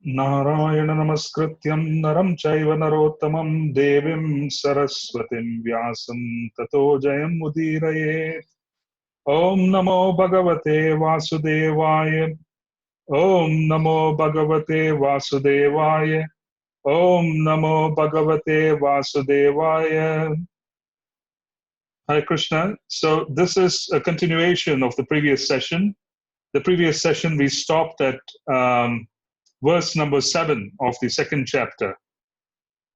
नारायण नमस्कृत्यं नरं चैव नरोत्तमं देवीं सरस्वतीं व्यासं ततो जयमुदीरयेत्। ॐ नमो भगवते वासुदेवाय। ॐ नमो भगवते वासुदेवाय। ॐ नमो भगवते वासुदेवाय. Hare Krishna. So this is a continuation of the previous session. The previous session we stopped at verse number 7 of the second chapter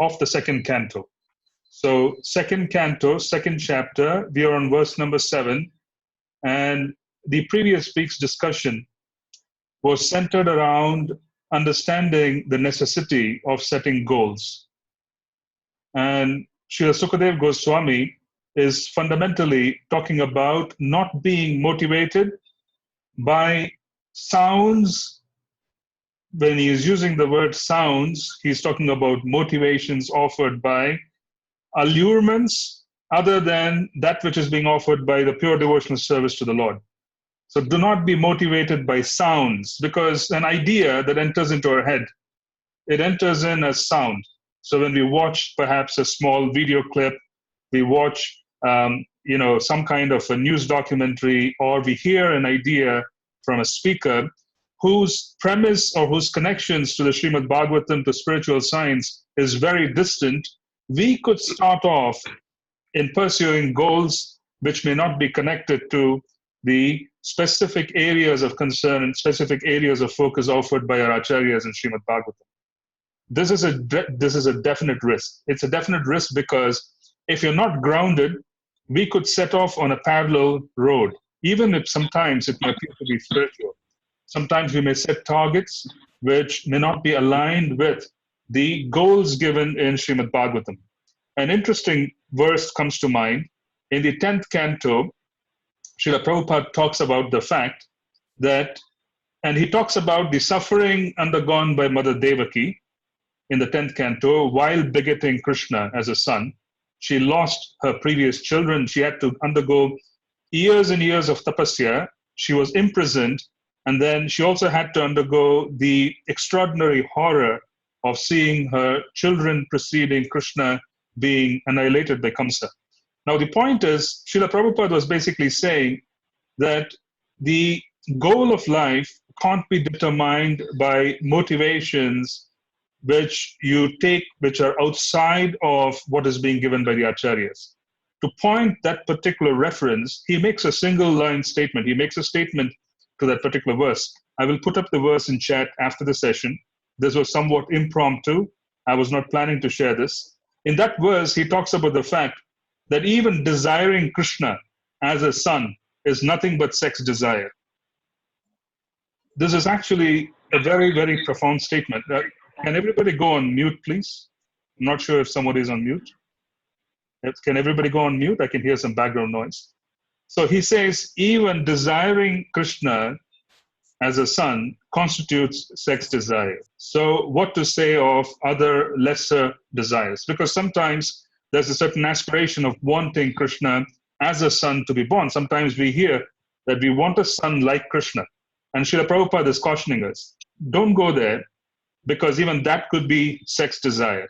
of the second canto. So, second canto, second chapter, we are on verse number 7, and the previous week's discussion was centered around understanding the necessity of setting goals. And Srila Sukadev Goswami is fundamentally talking about not being motivated by sounds. When he is using the word sounds, he's talking about motivations offered by allurements other than that which is being offered by the pure devotional service to the Lord. So do not be motivated by sounds, because an idea that enters into our head, it enters in as sound. So when we watch perhaps a small video clip, we watch some kind of a news documentary, or we hear an idea from a speaker whose premise or whose connections to the Srimad Bhagavatam, to spiritual science, is very distant, we could start off in pursuing goals which may not be connected to the specific areas of concern and specific areas of focus offered by our acharyas in Srimad Bhagavatam. This is a definite risk. It's a definite risk because if you're not grounded, we could set off on a parallel road, even if sometimes it may appear to be spiritual. Sometimes we may set targets which may not be aligned with the goals given in Srimad Bhagavatam. An interesting verse comes to mind. In the 10th canto, Srila Prabhupada talks about the fact that, and he talks about the suffering undergone by Mother Devaki in the 10th canto while begetting Krishna as a son. She lost her previous children. She had to undergo years and years of tapasya. She was imprisoned. And then she also had to undergo the extraordinary horror of seeing her children preceding Krishna being annihilated by Kamsa. Now, the point is, Srila Prabhupada was basically saying that the goal of life can't be determined by motivations which you take, which are outside of what is being given by the acharyas. To point that particular reference, he makes a single line statement. He makes a statement to that particular verse. I will put up the verse in chat after the session. This was somewhat impromptu. I was not planning to share this. In that verse, he talks about the fact that even desiring Krishna as a son is nothing but sex desire. This is actually a very, very profound statement. Can everybody go on mute, please? I'm not sure if somebody is on mute. Can everybody go on mute? I can hear some background noise. So he says, even desiring Krishna as a son constitutes sex desire. So what to say of other lesser desires? Because sometimes there's a certain aspiration of wanting Krishna as a son to be born. Sometimes we hear that we want a son like Krishna. And Srila Prabhupada is cautioning us, don't go there, because even that could be sex desire.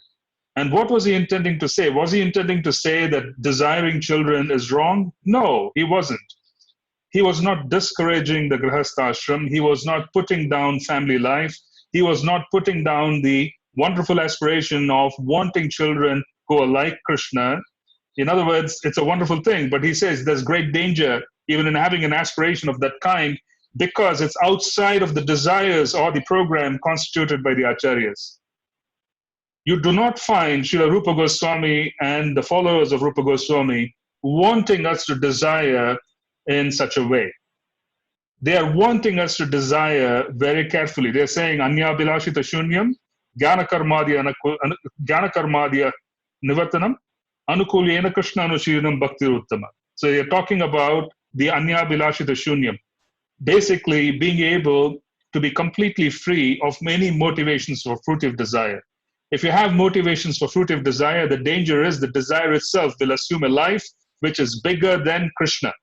And what was he intending to say? Was he intending to say that desiring children is wrong? No, he wasn't. He was not discouraging the Grihastha ashram. He was not putting down family life. He was not putting down the wonderful aspiration of wanting children who are like Krishna. In other words, it's a wonderful thing, but he says there's great danger even in having an aspiration of that kind, because it's outside of the desires or the program constituted by the acharyas. You do not find Srila Rupa Goswami and the followers of Rupa Goswami wanting us to desire in such a way. They are wanting us to desire very carefully. They're saying, Anya Bilashita Shunyam, Jnana Karmadya Nivartanam, Anukulyena Krishna Anushiranam Bhakti Uttama. So they're talking about the Anya Bilashita Shunyam, basically being able to be completely free of many motivations for fruitive desire. If you have motivations for fruitive desire, the danger is the desire itself will assume a life which is bigger than Krishna.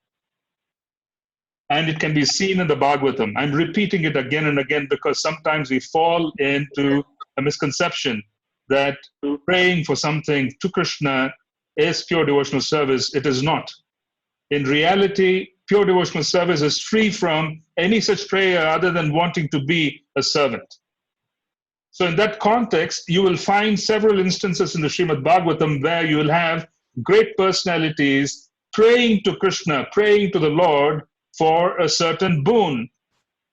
And it can be seen in the Bhagavatam. I'm repeating it again and again because sometimes we fall into a misconception that praying for something to Krishna is pure devotional service. It is not. In reality, pure devotional service is free from any such prayer other than wanting to be a servant. So in that context, you will find several instances in the Srimad Bhagavatam where you will have great personalities praying to Krishna, praying to the Lord for a certain boon.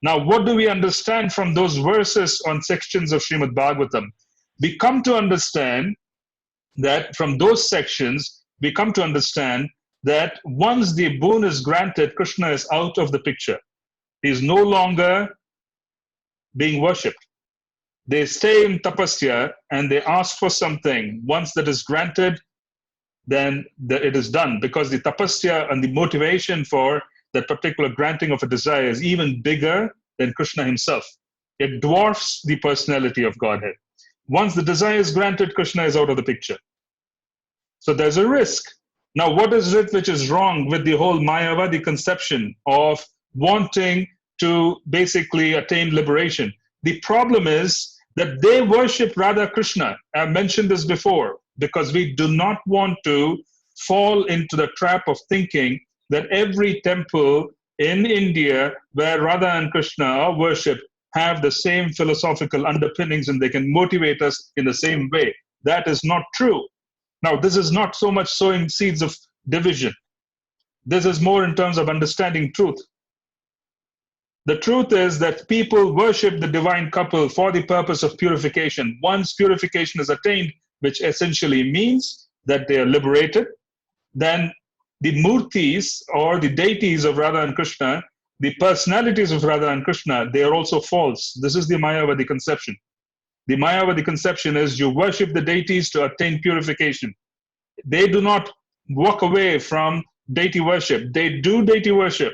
Now, what do we understand from those verses on sections of Srimad Bhagavatam? We come to understand that from those sections, we come to understand that once the boon is granted, Krishna is out of the picture. He is no longer being worshipped. They stay in tapasya and they ask for something. Once that is granted, then it is done, because the tapasya and the motivation for that particular granting of a desire is even bigger than Krishna himself. It dwarfs the personality of Godhead. Once the desire is granted, Krishna is out of the picture. So there's a risk. Now, what is it which is wrong with the whole Mayavadi conception of wanting to basically attain liberation? The problem is that they worship Radha Krishna. I've mentioned this before, because we do not want to fall into the trap of thinking that every temple in India where Radha and Krishna are worshipped have the same philosophical underpinnings and they can motivate us in the same way. That is not true. Now, this is not so much sowing seeds of division. This is more in terms of understanding truth. The truth is that people worship the divine couple for the purpose of purification. Once purification is attained, which essentially means that they are liberated, then the murtis or the deities of Radha and Krishna, the personalities of Radha and Krishna, they are also false. This is the Mayavadi conception. The Mayavadi conception is you worship the deities to attain purification. They do not walk away from deity worship. They do deity worship,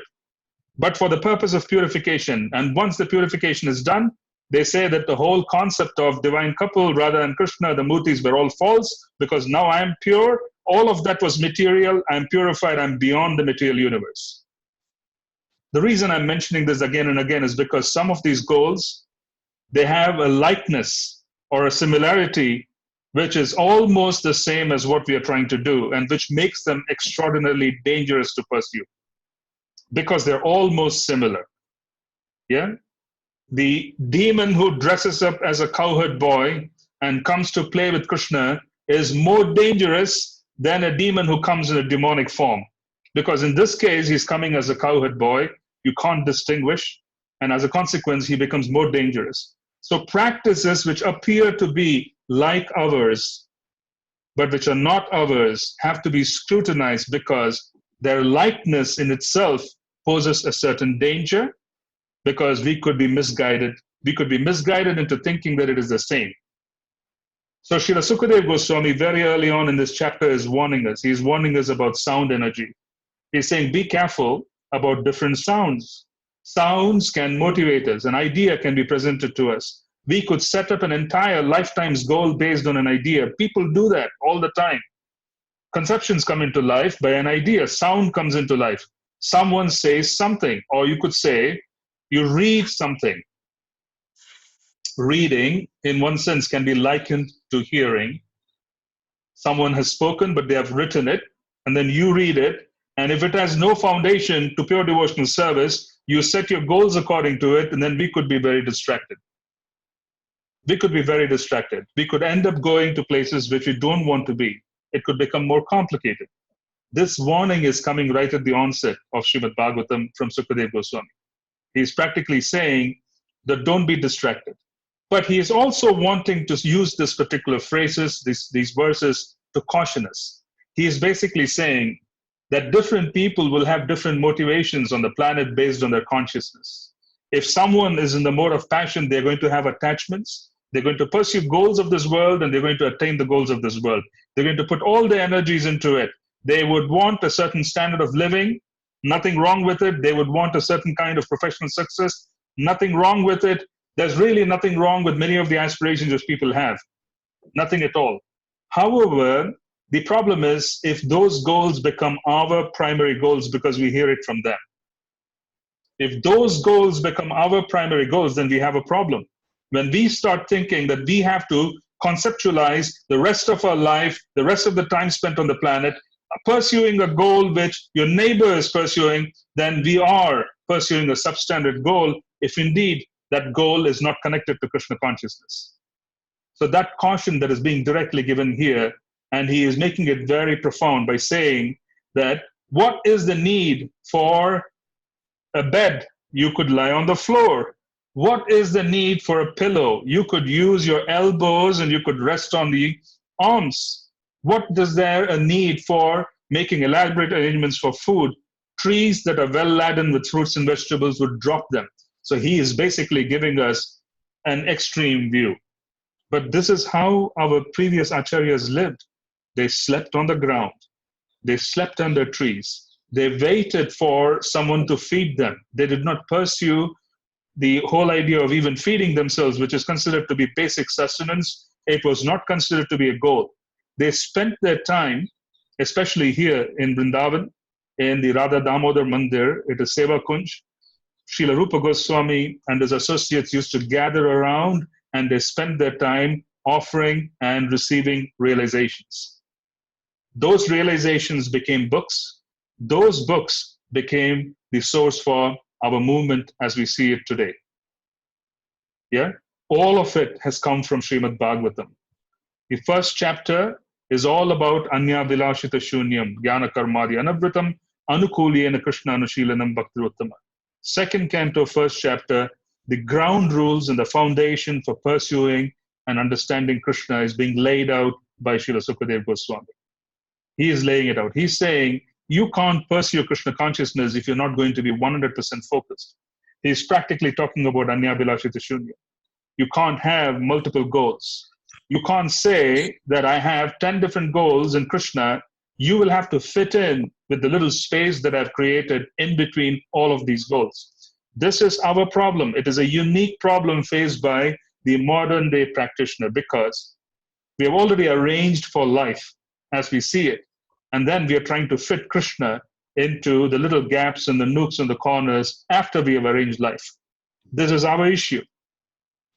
but for the purpose of purification. And once the purification is done, they say that the whole concept of divine couple, Radha and Krishna, the murtis were all false, because now I am pure. All of that was material. I'm purified. I'm beyond the material universe. The reason I'm mentioning this again and again is because some of these goals, they have a likeness or a similarity which is almost the same as what we are trying to do, and which makes them extraordinarily dangerous to pursue, because they're almost similar. Yeah? The demon who dresses up as a cowherd boy and comes to play with Krishna is more dangerous than a demon who comes in a demonic form. Because in this case, he's coming as a cowherd boy. You can't distinguish. And as a consequence, he becomes more dangerous. So practices which appear to be like ours, but which are not ours, have to be scrutinized, because their likeness in itself poses a certain danger, because we could be misguided. We could be misguided into thinking that it is the same. So Srila Sukadeva Goswami very early on in this chapter is warning us. He's warning us about sound energy. He's saying, be careful about different sounds. Sounds can motivate us. An idea can be presented to us. We could set up an entire lifetime's goal based on an idea. People do that all the time. Conceptions come into life by an idea. Sound comes into life. Someone says something, or you could say, you read something. Reading, in one sense, can be likened to hearing. Someone has spoken, but they have written it, and then you read it. And if it has no foundation to pure devotional service, you set your goals according to it, and then we could be very distracted. We could be very distracted. We could end up going to places which we don't want to be. It could become more complicated. This warning is coming right at the onset of Srimad Bhagavatam from Sukadeva Goswami. He's practically saying that don't be distracted. But he is also wanting to use this particular phrases, these verses, to caution us. He is basically saying that different people will have different motivations on the planet based on their consciousness. If someone is in the mode of passion, they're going to have attachments. They're going to pursue goals of this world, and they're going to attain the goals of this world. They're going to put all their energies into it. They would want a certain standard of living. Nothing wrong with it. They would want a certain kind of professional success. Nothing wrong with it. There's really nothing wrong with many of the aspirations which people have. Nothing at all. However, the problem is if those goals become our primary goals because we hear it from them. If those goals become our primary goals, then we have a problem. When we start thinking that we have to conceptualize the rest of our life, the rest of the time spent on the planet, pursuing a goal which your neighbor is pursuing, then we are pursuing a substandard goal if indeed that goal is not connected to Krishna consciousness. So that caution that is being directly given here, and he is making it very profound by saying that what is the need for a bed? You could lie on the floor. What is the need for a pillow? You could use your elbows and you could rest on the arms. What is there a need for making elaborate arrangements for food? Trees that are well laden with fruits and vegetables would drop them. So he is basically giving us an extreme view. But this is how our previous acharyas lived. They slept on the ground. They slept under trees. They waited for someone to feed them. They did not pursue the whole idea of even feeding themselves, which is considered to be basic sustenance. It was not considered to be a goal. They spent their time, especially here in Vrindavan, in the Radha Damodar Mandir, it is Seva Kunj. Srila Rupa Goswami and his associates used to gather around and they spent their time offering and receiving realizations. Those realizations became books. Those books became the source for our movement as we see it today. Yeah, all of it has come from Srimad Bhagavatam. The first chapter is all about Anya Vilashita Shunyam, Jnana Karmadi Anavritam, Anukuliyena Krishna Anushilanam Bhaktiruttama. Second canto, first chapter, the ground rules and the foundation for pursuing and understanding Krishna is being laid out by Srila Sukadeva Goswami. He is laying it out. He's saying, you can't pursue Krishna consciousness if you're not going to be 100% focused. He's practically talking about Anya Vilashita Shunya. You can't have multiple goals. You can't say that I have 10 different goals in Krishna. You will have to fit in with the little space that I've created in between all of these goals. This is our problem. It is a unique problem faced by the modern day practitioner because we have already arranged for life as we see it. And then we are trying to fit Krishna into the little gaps and the nooks and the corners after we have arranged life. This is our issue.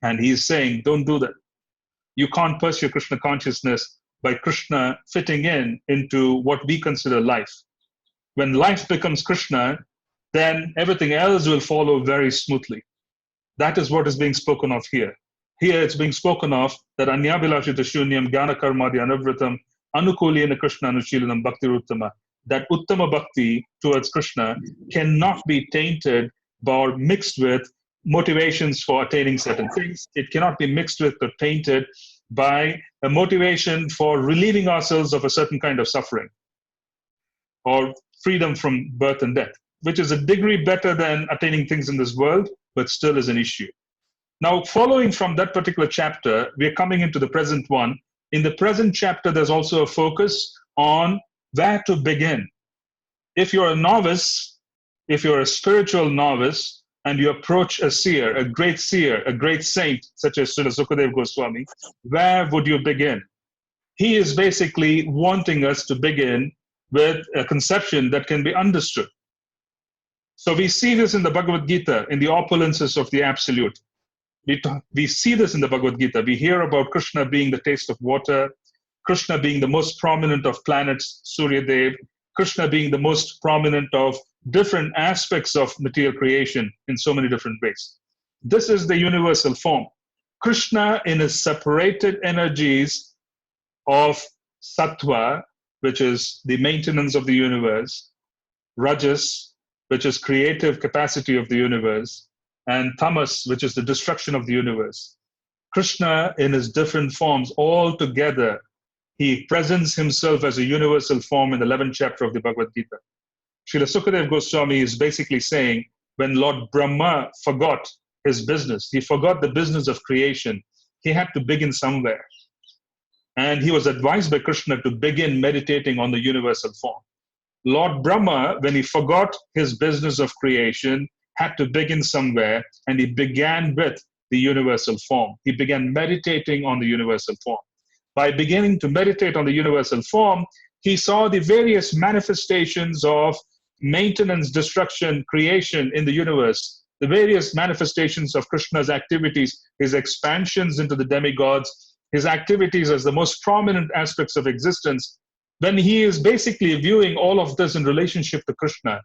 And he's saying, don't do that. You can't pursue Krishna consciousness by Krishna fitting into what we consider life. When life becomes Krishna, then everything else will follow very smoothly. That is what is being spoken of here. Here it's being spoken of that Anya Vilashita Shunyam, Jnana Karmadi Anavritam, Anukuliyena Krishna Anushilanam Bhaktiruttama. That Uttama Bhakti towards Krishna cannot be tainted or mixed with motivations for attaining certain things. It cannot be mixed with or tainted by a motivation for relieving ourselves of a certain kind of suffering or freedom from birth and death, which is a degree better than attaining things in this world, but still is an issue. Now, following from that particular chapter, we are coming into the present one. In the present chapter, there's also a focus on where to begin. If you're a novice, if you're a spiritual novice, and you approach a seer, a great saint, such as Srila Sukadeva Goswami, where would you begin? He is basically wanting us to begin with a conception that can be understood. So we see this in the Bhagavad Gita, in the opulences of the Absolute. We see this in the Bhagavad Gita. We hear about Krishna being the taste of water, Krishna being the most prominent of planets, Surya Dev, Krishna being the most prominent of different aspects of material creation in so many different ways. This is the universal form. Krishna in his separated energies of sattva, which is the maintenance of the universe, rajas, which is creative capacity of the universe, and tamas, which is the destruction of the universe. Krishna in his different forms all together, he presents himself as a universal form in the 11th chapter of the Bhagavad Gita. Srila Sukadeva Goswami is basically saying when Lord Brahma forgot his business, he forgot the business of creation, he had to begin somewhere. And he was advised by Krishna to begin meditating on the universal form. Lord Brahma, when he forgot his business of creation, had to begin somewhere, and he began with the universal form. He began meditating on the universal form. By beginning to meditate on the universal form, he saw the various manifestations of maintenance, destruction, creation in the universe, the various manifestations of Krishna's activities, his expansions into the demigods, his activities as the most prominent aspects of existence, when he is basically viewing all of this in relationship to Krishna,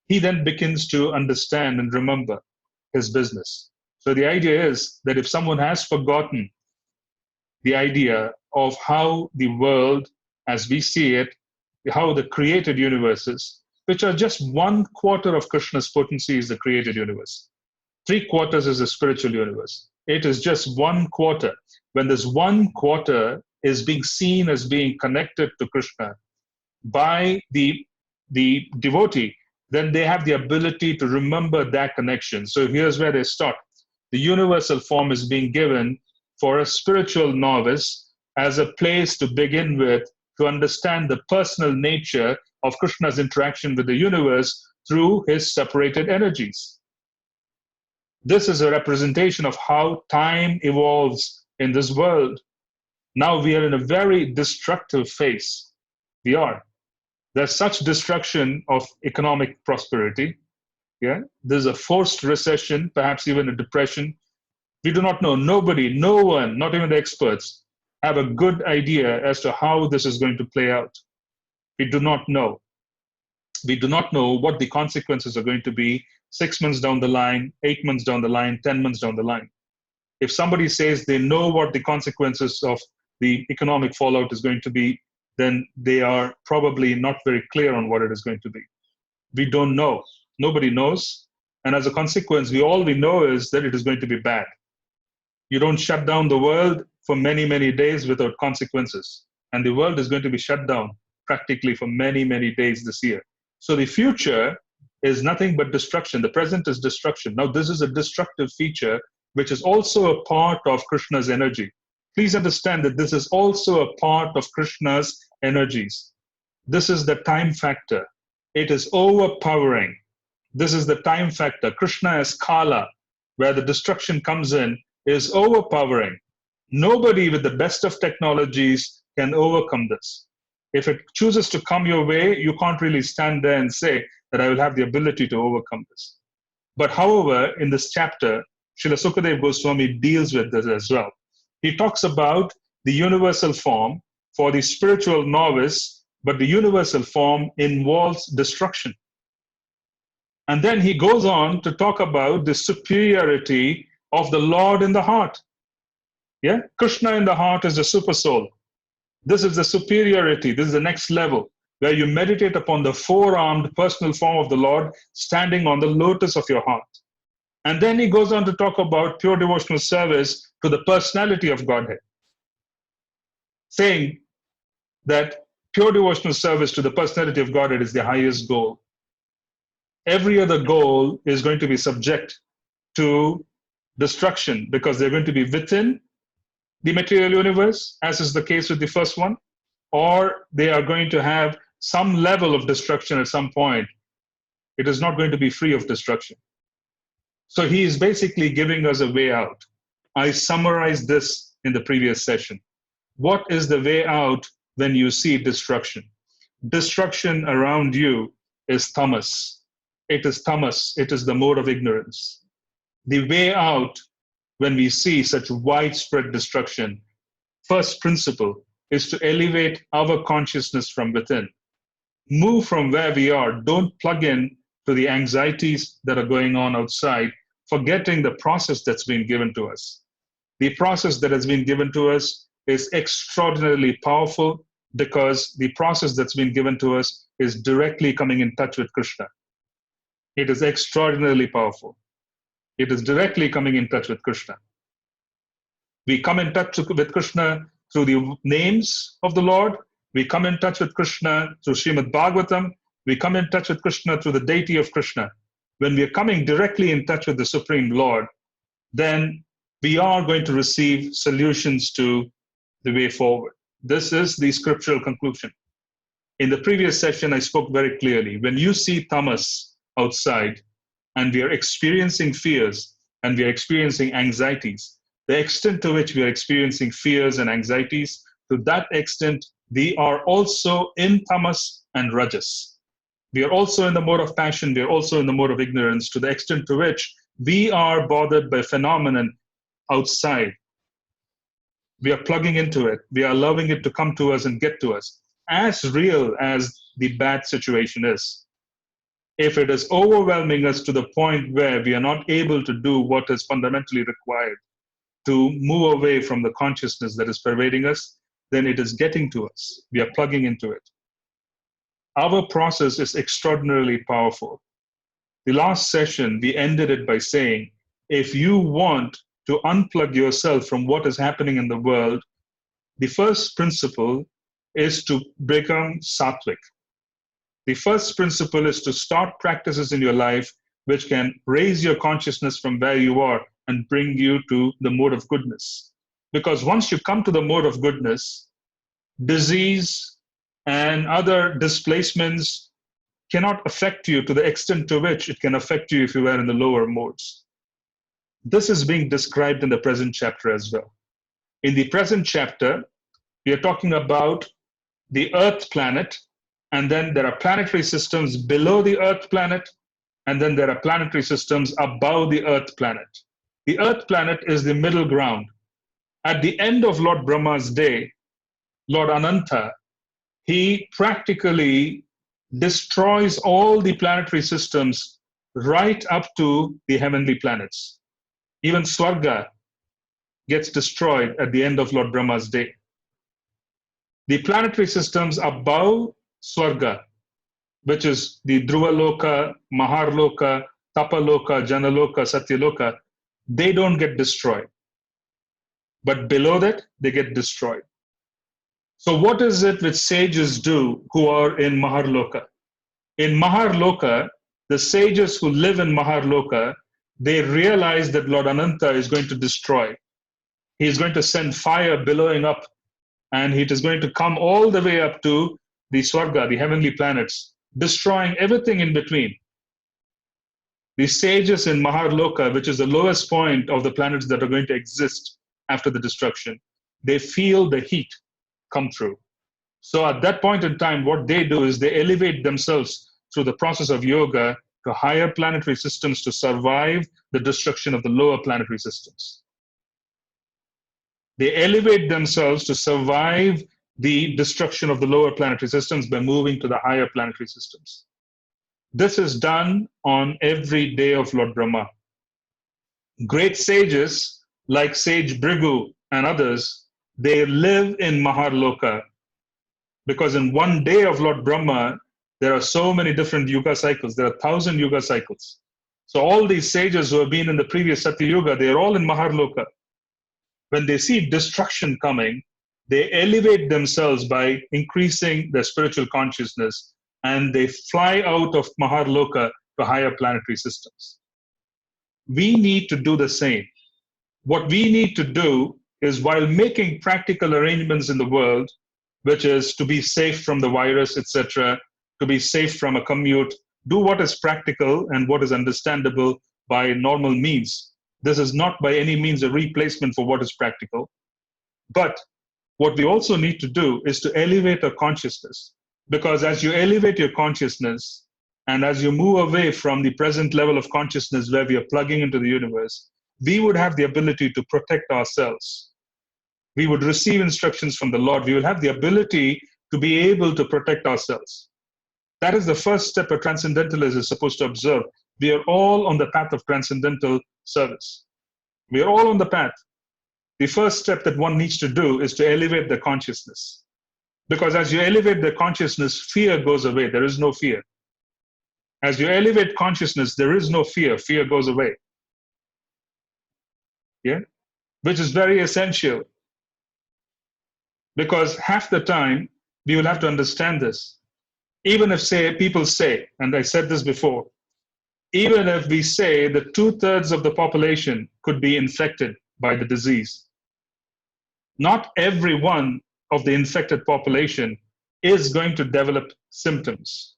he then begins to understand and remember his business. So the idea is that if someone has forgotten the idea of how the world as we see it, how the created universes, which are just 1/4 of Krishna's potency, is the created universe. 3/4 is the spiritual universe. It is just 1/4. When this 1/4 is being seen as being connected to Krishna by the devotee, then they have the ability to remember that connection. So here's where they start. The universal form is being given for a spiritual novice as a place to begin with, to understand the personal nature of Krishna's interaction with the universe through his separated energies. This is a representation of how time evolves in this world. Now we are in a very destructive phase. We are. There's such destruction of economic prosperity. Yeah, there's a forced recession, perhaps even a depression. We do not know. Nobody, no one, not even the experts, have a good idea as to how this is going to play out. We do not know. We do not know what the consequences are going to be 6 months down the line, 8 months down the line, 10 months down the line. If somebody says they know what the consequences of the economic fallout is going to be, then they are probably not very clear on what it is going to be. We don't know. Nobody knows. And as a consequence, all we know is that it is going to be bad. You don't shut down the world for many, many days without consequences. And the world is going to be shut down practically for many, many days this year. So the future is nothing but destruction. The present is destruction. Now, this is a destructive feature, which is also a part of Krishna's energy. Please understand that this is also a part of Krishna's energies. This is the time factor. It is overpowering. This is the time factor. Krishna as Kala, where the destruction comes in, is overpowering. Nobody with the best of technologies can overcome this. If it chooses to come your way, you can't really stand there and say that I will have the ability to overcome this. But however, in this chapter, Srila Sukadeva Goswami deals with this as well. He talks about the universal form for the spiritual novice, but the universal form involves destruction. And then he goes on to talk about the superiority of the Lord in the heart. Yeah, Krishna in the heart is the super soul. This is the superiority. This is the next level, where you meditate upon the four-armed personal form of the Lord standing on the lotus of your heart. And then he goes on to talk about pure devotional service to the personality of Godhead, saying that pure devotional service to the personality of Godhead is the highest goal. Every other goal is going to be subject to destruction because they're going to be within the material universe, as is the case with the first one, or they are going to have some level of destruction at some point. It is not going to be free of destruction. So he is basically giving us a way out. I summarized this in the previous session. What is the way out when you see destruction? Destruction around you is tamas. It is tamas. It is the mode of ignorance. The way out when we see such widespread destruction, first principle is to elevate our consciousness from within. Move from where we are. Don't plug in to the anxieties that are going on outside, forgetting the process that's been given to us. The process that has been given to us is extraordinarily powerful because the process that's been given to us is directly coming in touch with Krishna. It is extraordinarily powerful. It is directly coming in touch with Krishna. We come in touch with Krishna through the names of the Lord. We come in touch with Krishna through Srimad Bhagavatam. We come in touch with Krishna through the deity of Krishna. When we are coming directly in touch with the Supreme Lord, then we are going to receive solutions to the way forward. This is the scriptural conclusion. In the previous session, I spoke very clearly. When you see tamas outside, and we are experiencing fears, and we are experiencing anxieties, the extent to which we are experiencing fears and anxieties, to that extent, we are also in tamas and rajas. We are also in the mode of passion. We are also in the mode of ignorance, to the extent to which we are bothered by phenomenon outside. We are plugging into it. We are allowing it to come to us and get to us, as real as the bad situation is. If it is overwhelming us to the point where we are not able to do what is fundamentally required to move away from the consciousness that is pervading us, then it is getting to us. We are plugging into it. Our process is extraordinarily powerful. The last session, we ended it by saying, if you want to unplug yourself from what is happening in the world, the first principle is to become sattvic. The first principle is to start practices in your life which can raise your consciousness from where you are and bring you to the mode of goodness. Because once you come to the mode of goodness, disease and other displacements cannot affect you to the extent to which it can affect you if you were in the lower modes. This is being described in the present chapter as well. In the present chapter, we are talking about the Earth planet, and then there are planetary systems below the Earth planet, and then there are planetary systems above the Earth planet. The Earth planet is the middle ground. At the end of Lord Brahma's day, Lord Ananta, he practically destroys all the planetary systems right up to the heavenly planets. Even Swarga gets destroyed at the end of Lord Brahma's day. The planetary systems above Swarga, which is the Dhruvaloka, Maharloka, Tapaloka, Janaloka, Satyaloka, they don't get destroyed. But below that, they get destroyed. So what is it which sages do who are in Maharloka? In Maharloka, the sages who live in Maharloka, they realize that Lord Ananta is going to destroy. He is going to send fire billowing up, and it is going to come all the way up to the Swarga, the heavenly planets, destroying everything in between. The sages in Maharloka, which is the lowest point of the planets that are going to exist after the destruction, they feel the heat come through. So at that point in time, what they do is they elevate themselves through the process of yoga to higher planetary systems to survive the destruction of the lower planetary systems. They elevate themselves to survive the destruction of the lower planetary systems by moving to the higher planetary systems. This is done on every day of Lord Brahma. Great sages like Sage Bhrigu and others, they live in Maharloka, because in one day of Lord Brahma, there are so many different yuga cycles. There are 1,000 yuga cycles. So all these sages who have been in the previous Satya Yuga, they are all in Maharloka. When they see destruction coming, they elevate themselves by increasing their spiritual consciousness, and they fly out of Maharloka to higher planetary systems. We need to do the same. What we need to do is, while making practical arrangements in the world, which is to be safe from the virus, etc., to be safe from a commute, do what is practical and what is understandable by normal means. This is not by any means a replacement for what is practical. But what we also need to do is to elevate our consciousness. Because as you elevate your consciousness, and as you move away from the present level of consciousness where we are plugging into the universe, we would have the ability to protect ourselves. We would receive instructions from the Lord. We will have the ability to be able to protect ourselves. That is the first step a transcendentalist is supposed to observe. We are all on the path of transcendental service. We are all on the path. The first step that one needs to do is to elevate the consciousness. Because as you elevate the consciousness, fear goes away. There is no fear. As you elevate consciousness, there is no fear. Fear goes away. Yeah? Which is very essential. Because half the time, we will have to understand this. Even if people say, and I said this before, even if we say that 2/3 of the population could be infected by the disease, not every one of the infected population is going to develop symptoms.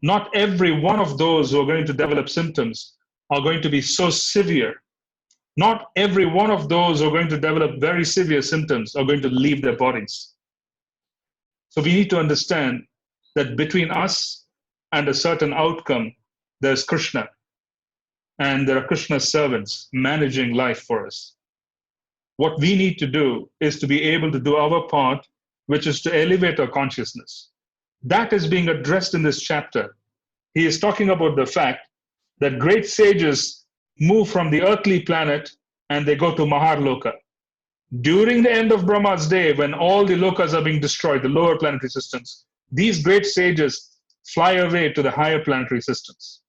Not every one of those who are going to develop symptoms are going to be so severe. Not every one of those who are going to develop very severe symptoms are going to leave their bodies. So we need to understand that between us and a certain outcome, there's Krishna. And there are Krishna's servants managing life for us. What we need to do is to be able to do our part, which is to elevate our consciousness. That is being addressed in this chapter. He is talking about the fact that great sages move from the earthly planet and they go to Maharloka. During the end of Brahma's day, when all the lokas are being destroyed, the lower planetary systems, these great sages fly away to the higher planetary systems.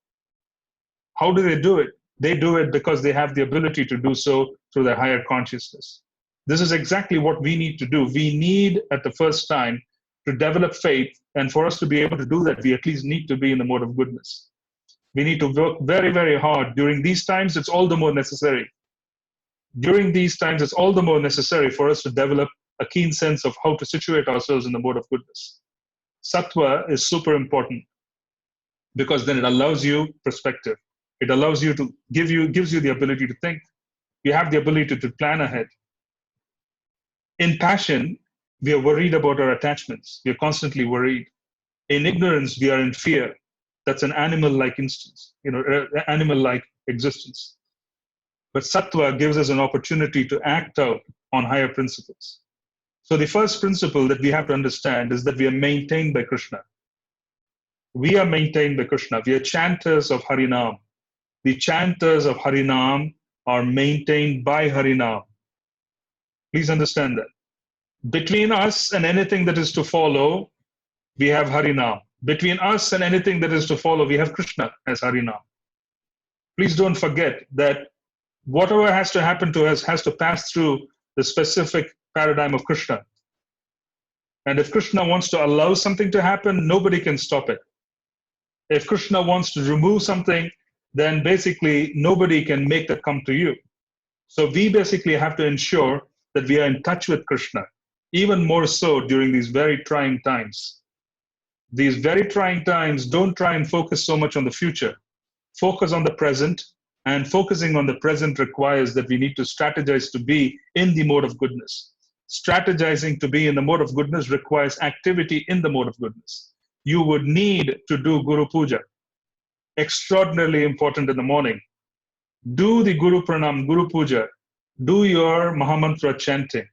How do they do it? They do it because they have the ability to do so through their higher consciousness. This is exactly what we need to do. We need, at the first time, to develop faith, and for us to be able to do that, we at least need to be in the mode of goodness. We need to work very, very hard. During these times, it's all the more necessary. During these times, it's all the more necessary for us to develop a keen sense of how to situate ourselves in the mode of goodness. Sattva is super important because then it allows you perspective. It allows you to gives you the ability to think. You have the ability to plan ahead. In passion, we are worried about our attachments. We are constantly worried. In ignorance, we are in fear. That's an animal-like instance, animal-like existence. But sattva gives us an opportunity to act out on higher principles. So the first principle that we have to understand is that we are maintained by Krishna. We are maintained by Krishna. We are chanters of Harinam. The chanters of Harinam are maintained by Harinam. Please understand that. Between us and anything that is to follow, we have Harinam. Between us and anything that is to follow, we have Krishna as Harinam. Please don't forget that whatever has to happen to us has to pass through the specific paradigm of Krishna. And if Krishna wants to allow something to happen, nobody can stop it. If Krishna wants to remove something, then basically nobody can make that come to you. So we basically have to ensure that we are in touch with Krishna, even more so during these very trying times. These very trying times, don't try and focus so much on the future. Focus on the present, and focusing on the present requires that we need to strategize to be in the mode of goodness. Strategizing to be in the mode of goodness requires activity in the mode of goodness. You would need to do Guru Puja. Extraordinarily important in the morning. Do the Guru Pranam, Guru Puja. Do your Mahamantra chanting.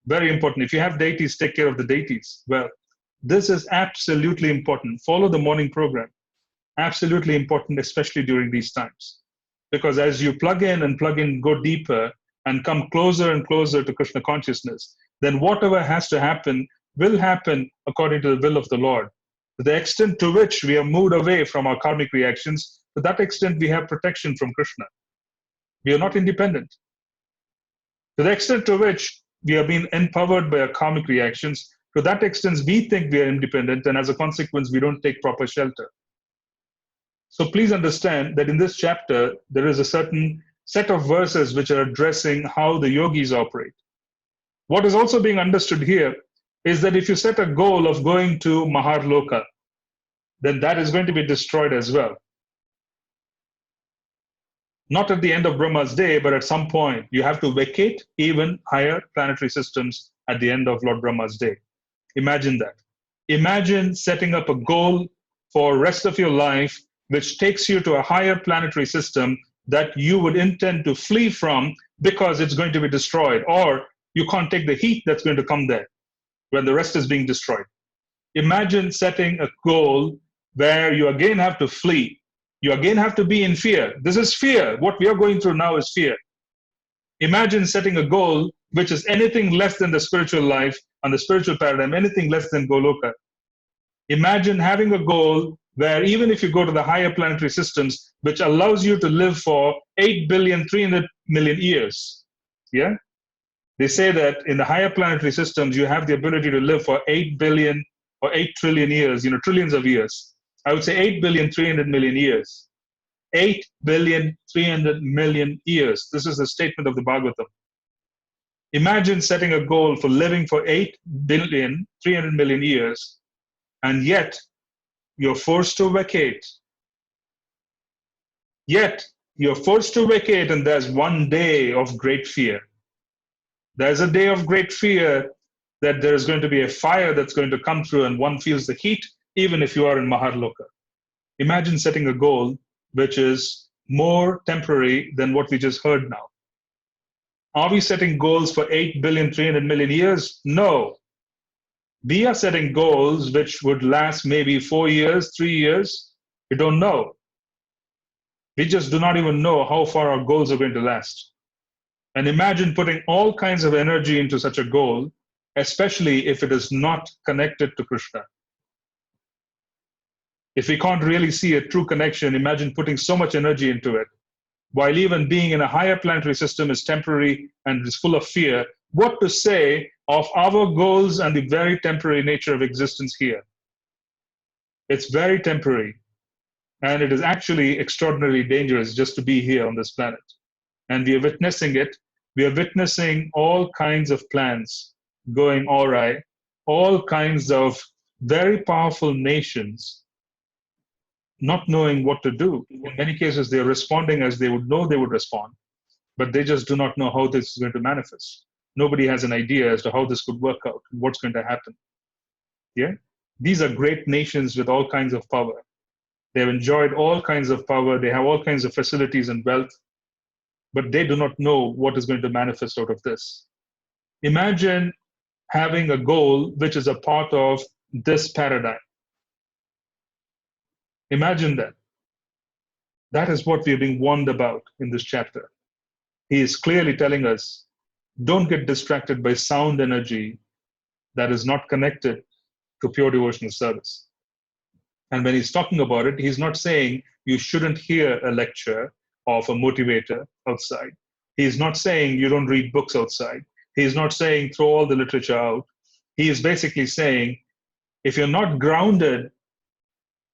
Very important. If you have deities, take care of the deities. Well, this is absolutely important. Follow the morning program. Absolutely important, especially during these times. Because as you plug in, go deeper, and come closer and closer to Krishna consciousness, then whatever has to happen will happen according to the will of the Lord. To the extent to which we are moved away from our karmic reactions, to that extent we have protection from Krishna. We are not independent. To the extent to which we are being empowered by our karmic reactions, to that extent we think we are independent, and as a consequence we don't take proper shelter. So please understand that in this chapter, there is a certain set of verses which are addressing how the yogis operate. What is also being understood here is that if you set a goal of going to Maharloka, then that is going to be destroyed as well. Not at the end of Brahma's day, but at some point, you have to vacate even higher planetary systems at the end of Lord Brahma's day. Imagine that. Imagine setting up a goal for rest of your life which takes you to a higher planetary system that you would intend to flee from because it's going to be destroyed, or you can't take the heat that's going to come there when the rest is being destroyed. Imagine setting a goal where you again have to flee. You again have to be in fear. This is fear. What we are going through now is fear. Imagine setting a goal which is anything less than the spiritual life and the spiritual paradigm, anything less than Goloka. Imagine having a goal where even if you go to the higher planetary systems, which allows you to live for 8,300,000,000 years. Yeah? They say that in the higher planetary systems, you have the ability to live for 8 billion or 8 trillion years, trillions of years. I would say 8,300,000,000 years. 8,300,000,000 years. This is the statement of the Bhagavatam. Imagine setting a goal for living for 8,300,000,000 years, and yet you're forced to vacate. Yet you're forced to vacate, and there's one day of great fear. There's a day of great fear that there's going to be a fire that's going to come through, and one feels the heat, even if you are in Maharloka. Imagine setting a goal which is more temporary than what we just heard now. Are we setting goals for 8 billion, 300 million years? No. We are setting goals which would last maybe 4 years, 3 years. We don't know. We just do not even know how far our goals are going to last. And imagine putting all kinds of energy into such a goal, especially if it is not connected to Krishna. If we can't really see a true connection, imagine putting so much energy into it. While even being in a higher planetary system is temporary and is full of fear, what to say of our goals and the very temporary nature of existence here? It's very temporary, and it is actually extraordinarily dangerous just to be here on this planet. And we are witnessing it. We are witnessing all kinds of plans going awry, all kinds of very powerful nations not knowing what to do. In many cases, they're responding as they would know they would respond, but they just do not know how this is going to manifest. Nobody has an idea as to how this could work out, what's going to happen. Yeah? These are great nations with all kinds of power. They've enjoyed all kinds of power. They have all kinds of facilities and wealth, but they do not know what is going to manifest out of this. Imagine having a goal which is a part of this paradigm. Imagine that. That is what we are being warned about in this chapter. He is clearly telling us, don't get distracted by sound energy that is not connected to pure devotional service. And when he's talking about it, he's not saying you shouldn't hear a lecture of a motivator outside. He's not saying you don't read books outside. He's not saying throw all the literature out. He is basically saying, if you're not grounded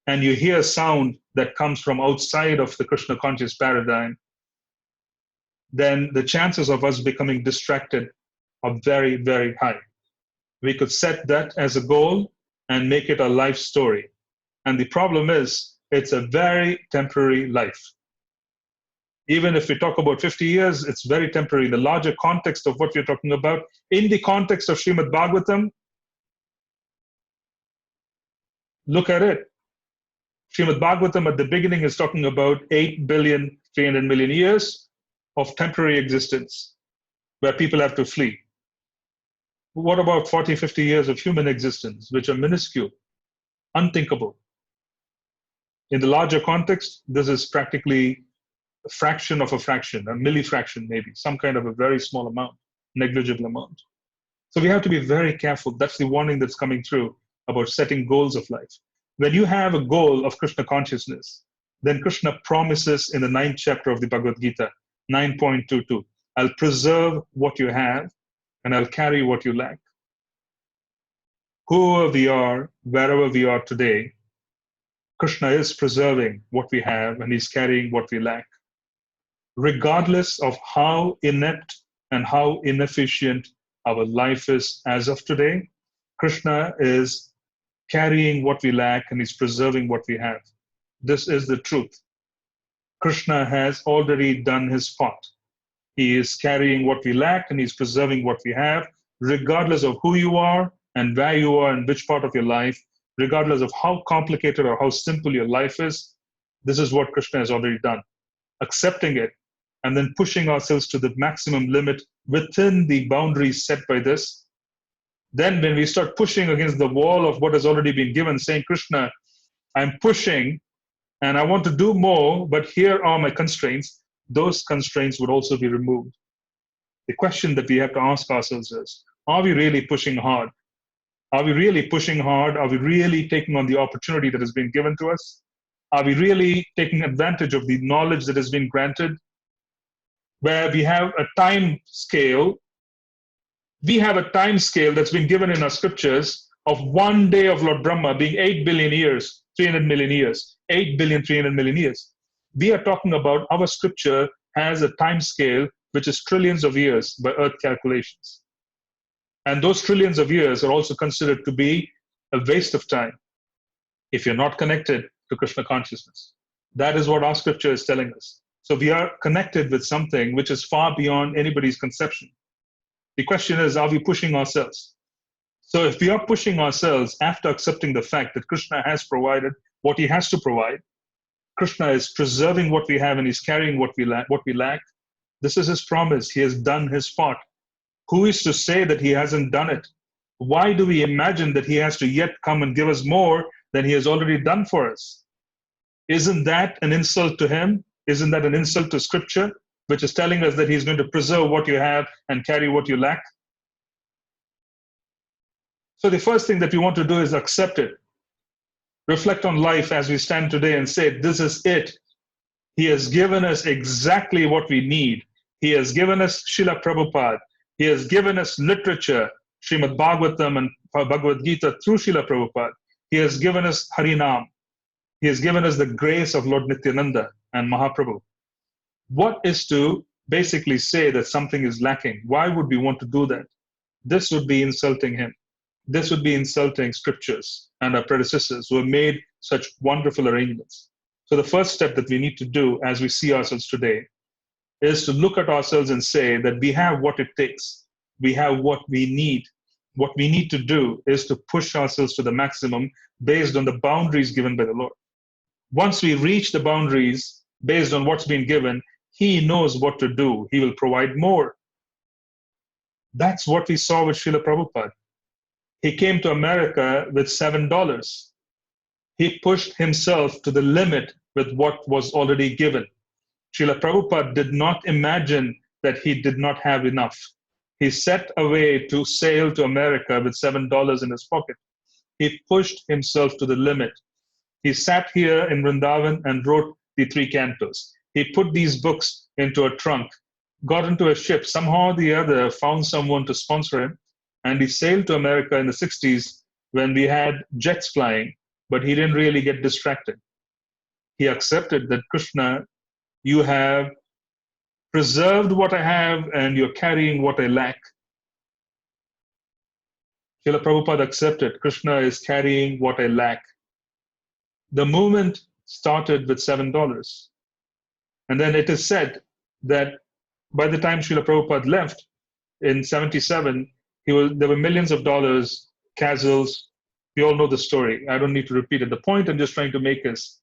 and you hear sound that comes from outside of the Krishna conscious paradigm, then the chances of us becoming distracted are very, very high. We could set that as a goal and make it a life story. And the problem is, it's a very temporary life. Even if we talk about 50 years, it's very temporary. The larger context of what we're talking about, in the context of Srimad Bhagavatam, look at it. Srimad Bhagavatam at the beginning is talking about 8 billion, 300 million years of temporary existence where people have to flee. What about 40, 50 years of human existence, which are minuscule, unthinkable? In the larger context, this is practically a fraction of a fraction, a millifraction maybe, some kind of a very small amount, negligible amount. So we have to be very careful. That's the warning that's coming through about setting goals of life. When you have a goal of Krishna consciousness, then Krishna promises in the 9th chapter of the Bhagavad Gita, 9.22, I'll preserve what you have and I'll carry what you lack. Whoever we are, wherever we are today, Krishna is preserving what we have and he's carrying what we lack. Regardless of how inept and how inefficient our life is as of today, Krishna is carrying what we lack and he's preserving what we have. This is the truth. Krishna has already done his part. He is carrying what we lack and he's preserving what we have, regardless of who you are and where you are and which part of your life, regardless of how complicated or how simple your life is. This is what Krishna has already done. Accepting it and then pushing ourselves to the maximum limit within the boundaries set by this. Then when we start pushing against the wall of what has already been given, saying, Krishna, I'm pushing and I want to do more, but here are my constraints, those constraints would also be removed. The question that we have to ask ourselves is, are we really pushing hard? Are we really pushing hard? Are we really taking on the opportunity that has been given to us? Are we really taking advantage of the knowledge that has been granted? Where we have a time scale, that's been given in our scriptures of 1 day of Lord Brahma being 8 billion years, 300 million years, 8 billion, 300 million years. We are talking about our scripture has a time scale which is trillions of years by earth calculations. And those trillions of years are also considered to be a waste of time if you're not connected to Krishna consciousness. That is what our scripture is telling us. So we are connected with something which is far beyond anybody's conception. The question is, are we pushing ourselves? So if we are pushing ourselves after accepting the fact that Krishna has provided what he has to provide, Krishna is preserving what we have and he's carrying what we lack. This is his promise. He has done his part. Who is to say that he hasn't done it? Why do we imagine that he has to yet come and give us more than he has already done for us? Isn't that an insult to him? Isn't that an insult to scripture, which is telling us that he's going to preserve what you have and carry what you lack? So the first thing that we want to do is accept it. Reflect on life as we stand today and say, this is it. He has given us exactly what we need. He has given us Srila Prabhupada. He has given us literature, Srimad Bhagavatam and Bhagavad Gita through Srila Prabhupada. He has given us Harinam. He has given us the grace of Lord Nityananda and Mahaprabhu. What is to basically say that something is lacking? Why would we want to do that? This would be insulting him. This would be insulting scriptures and our predecessors who have made such wonderful arrangements. So the first step that we need to do as we see ourselves today is to look at ourselves and say that we have what it takes. We have what we need. What we need to do is to push ourselves to the maximum based on the boundaries given by the Lord. Once we reach the boundaries based on what's been given, he knows what to do. He will provide more. That's what we saw with Srila Prabhupada. He came to America with $7. He pushed himself to the limit with what was already given. Srila Prabhupada did not imagine that he did not have enough. He set away to sail to America with $7 in his pocket. He pushed himself to the limit. He sat here in Vrindavan and wrote the 3 cantos. He put these books into a trunk, got into a ship, somehow or the other found someone to sponsor him, and he sailed to America in the 60s when we had jets flying, but he didn't really get distracted. He accepted that, Krishna, you have preserved what I have and you're carrying what I lack. Srila Prabhupada accepted, Krishna is carrying what I lack. The movement started with $7. And then it is said that by the time Srila Prabhupada left in 77, there were millions of dollars, castles. We all know the story. I don't need to repeat it. The point I'm just trying to make is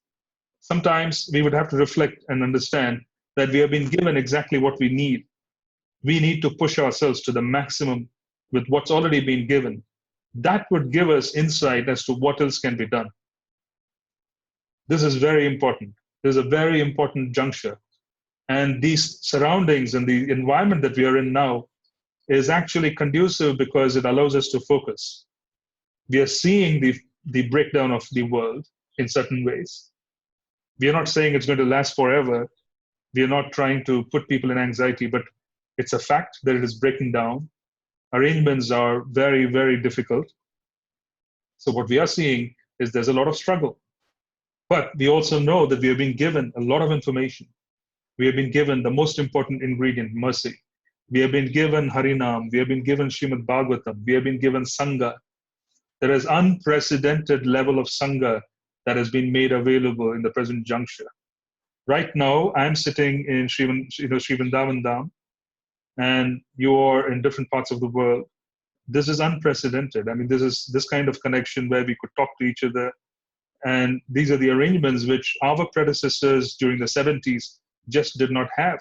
sometimes we would have to reflect and understand that we have been given exactly what we need. We need to push ourselves to the maximum with what's already been given. That would give us insight as to what else can be done. This is very important. This is a very important juncture. And these surroundings and the environment that we are in now is actually conducive because it allows us to focus. We are seeing the breakdown of the world in certain ways. We are not saying it's going to last forever. We are not trying to put people in anxiety, but it's a fact that it is breaking down. Arrangements are very, very difficult. So what we are seeing is there's a lot of struggle. But we also know that we have been given a lot of information. We have been given the most important ingredient, mercy. We have been given Harinam. We have been given Srimad Bhagavatam. We have been given Sangha. There is unprecedented level of Sangha that has been made available in the present juncture. Right now, I'm sitting in Sri Vrindavan Dham, and you are in different parts of the world. This is unprecedented. I mean, this is this kind of connection where we could talk to each other. And these are the arrangements which our predecessors during the 70s just did not have.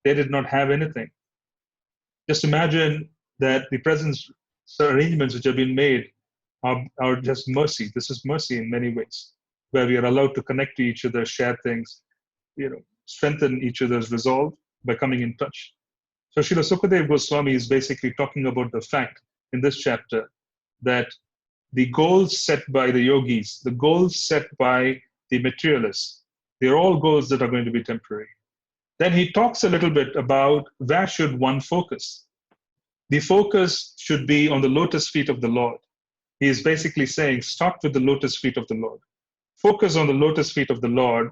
They did not have anything. Just imagine that the present arrangements which have been made are just mercy. This is mercy in many ways, where we are allowed to connect to each other, share things, strengthen each other's resolve by coming in touch. So Srila Sukadeva Goswami is basically talking about the fact in this chapter that the goals set by the yogis, the goals set by the materialists, they're all goals that are going to be temporary. Then he talks a little bit about where should one focus. The focus should be on the lotus feet of the Lord. He is basically saying, start with the lotus feet of the Lord. Focus on the lotus feet of the Lord,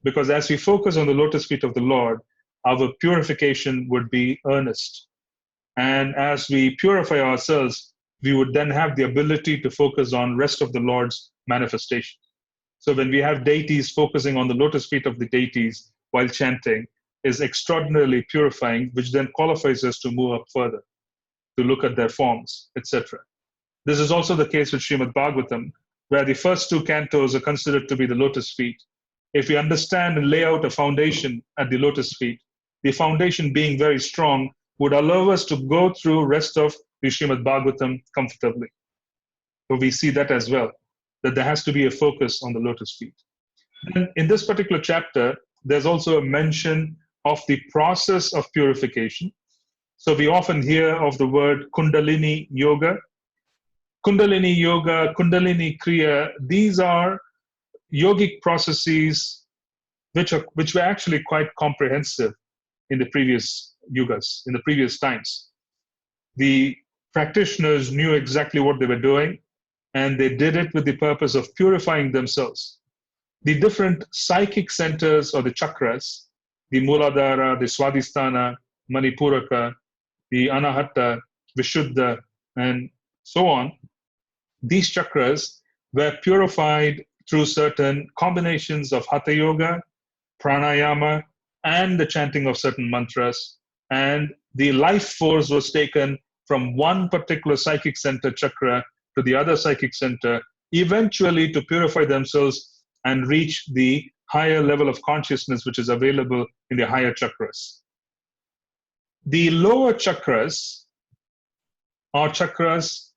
because as we focus on the lotus feet of the Lord, our purification would be earnest. And as we purify ourselves, we would then have the ability to focus on rest of the Lord's manifestation. So when we have deities focusing on the lotus feet of the deities while chanting is extraordinarily purifying, which then qualifies us to move up further, to look at their forms, etc. This is also the case with Srimad Bhagavatam, where the first 2 cantos are considered to be the lotus feet. if we understand and lay out a foundation at the lotus feet, the foundation being very strong would allow us to go through rest of the Srimad Bhagavatam comfortably. So we see that as well, that there has to be a focus on the lotus feet. And in this particular chapter, there's also a mention of the process of purification. So we often hear of the word Kundalini Yoga. Kundalini Yoga, Kundalini Kriya, these are yogic processes which were actually quite comprehensive in the previous yugas, in the previous times. The practitioners knew exactly what they were doing, and they did it with the purpose of purifying themselves. The different psychic centers or the chakras, the Muladhara, the Swadhisthana, Manipuraka, the Anahata, Vishuddha, and so on, these chakras were purified through certain combinations of Hatha Yoga, Pranayama, and the chanting of certain mantras. And the life force was taken from one particular psychic center chakra to the other psychic center, eventually to purify themselves and reach the higher level of consciousness which is available in the higher chakras. The lower chakras are chakras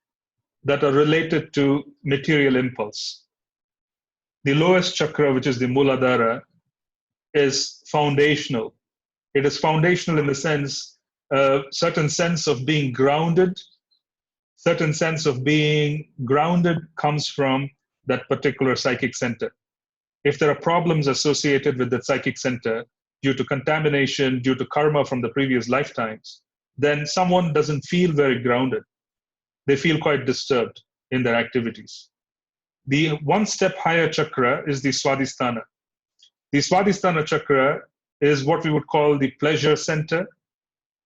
that are related to material impulse. The lowest chakra, which is the Muladhara, is foundational. It is foundational in the sense, a certain sense of being grounded. Certain sense of being grounded comes from that particular psychic center. If there are problems associated with the psychic center due to contamination, due to karma from the previous lifetimes, then someone doesn't feel very grounded. They feel quite disturbed in their activities. The one step higher chakra is the Swadhisthana. The Swadhisthana chakra is what we would call the pleasure center,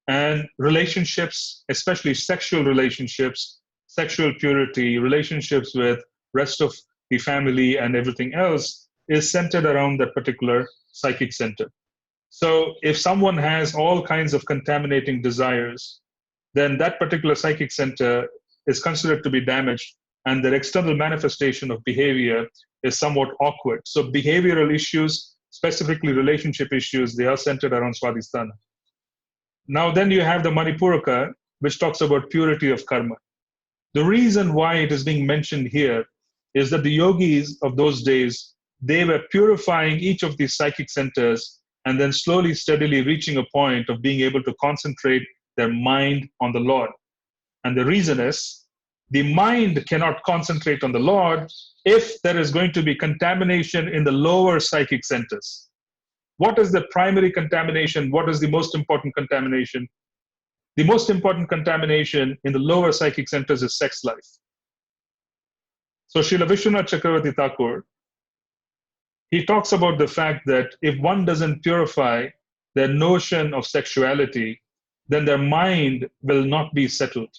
and relationships, especially sexual relationships, sexual purity, relationships with rest of the family and everything else is centered around that particular psychic center. So if someone has all kinds of contaminating desires, then that particular psychic center is considered to be damaged, and their external manifestation of behavior is somewhat awkward. So behavioral issues, specifically relationship issues, they are centered around Swadhisthana. Now then you have the Manipuraka, which talks about purity of karma. The reason why it is being mentioned here is that the yogis of those days, they were purifying each of these psychic centers and then slowly, steadily reaching a point of being able to concentrate their mind on the Lord. And the reason is, the mind cannot concentrate on the Lord if there is going to be contamination in the lower psychic centers. What is the primary contamination? What is the most important contamination? The most important contamination in the lower psychic centers is sex life. So Srila Vishwanath Chakravarti Thakur, he talks about the fact that if one doesn't purify their notion of sexuality, then their mind will not be settled.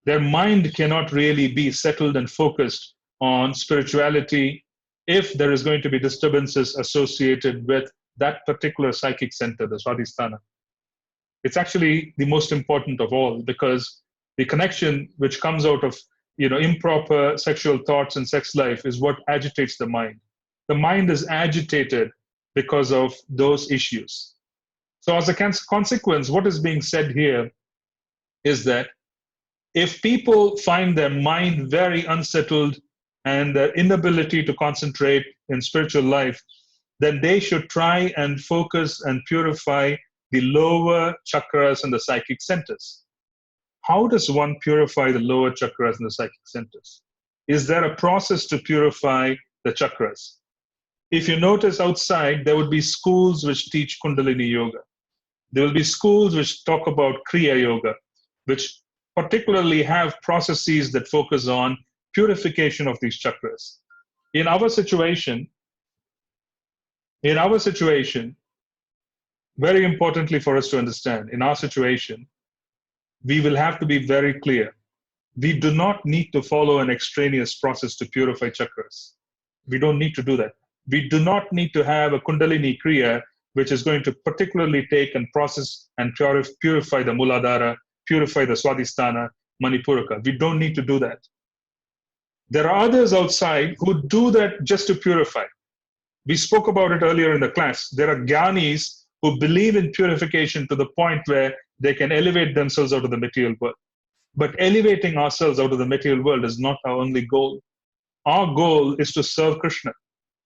Their mind cannot really be settled and focused on spirituality if there is going to be disturbances associated with that particular psychic center, the Swadhisthana. It's actually the most important of all, because the connection which comes out of improper sexual thoughts and sex life is what agitates the mind. The mind is agitated because of those issues. So as a consequence, what is being said here is that if people find their mind very unsettled and their inability to concentrate in spiritual life, then they should try and focus and purify the lower chakras and the psychic centers. How does one purify the lower chakras and the psychic centers? Is there a process to purify the chakras? If you notice outside, there would be schools which teach Kundalini Yoga. There will be schools which talk about Kriya Yoga, which particularly have processes that focus on purification of these chakras. In our situation, very importantly for us to understand, in our situation, we will have to be very clear. We do not need to follow an extraneous process to purify chakras. We don't need to do that. We do not need to have a Kundalini Kriya, which is going to particularly take and process and purify the Muladhara, purify the Swadhisthana, Manipuraka. We don't need to do that. There are others outside who do that just to purify. We spoke about it earlier in the class. There are jnanis who believe in purification to the point where they can elevate themselves out of the material world. But elevating ourselves out of the material world is not our only goal. Our goal is to serve Krishna.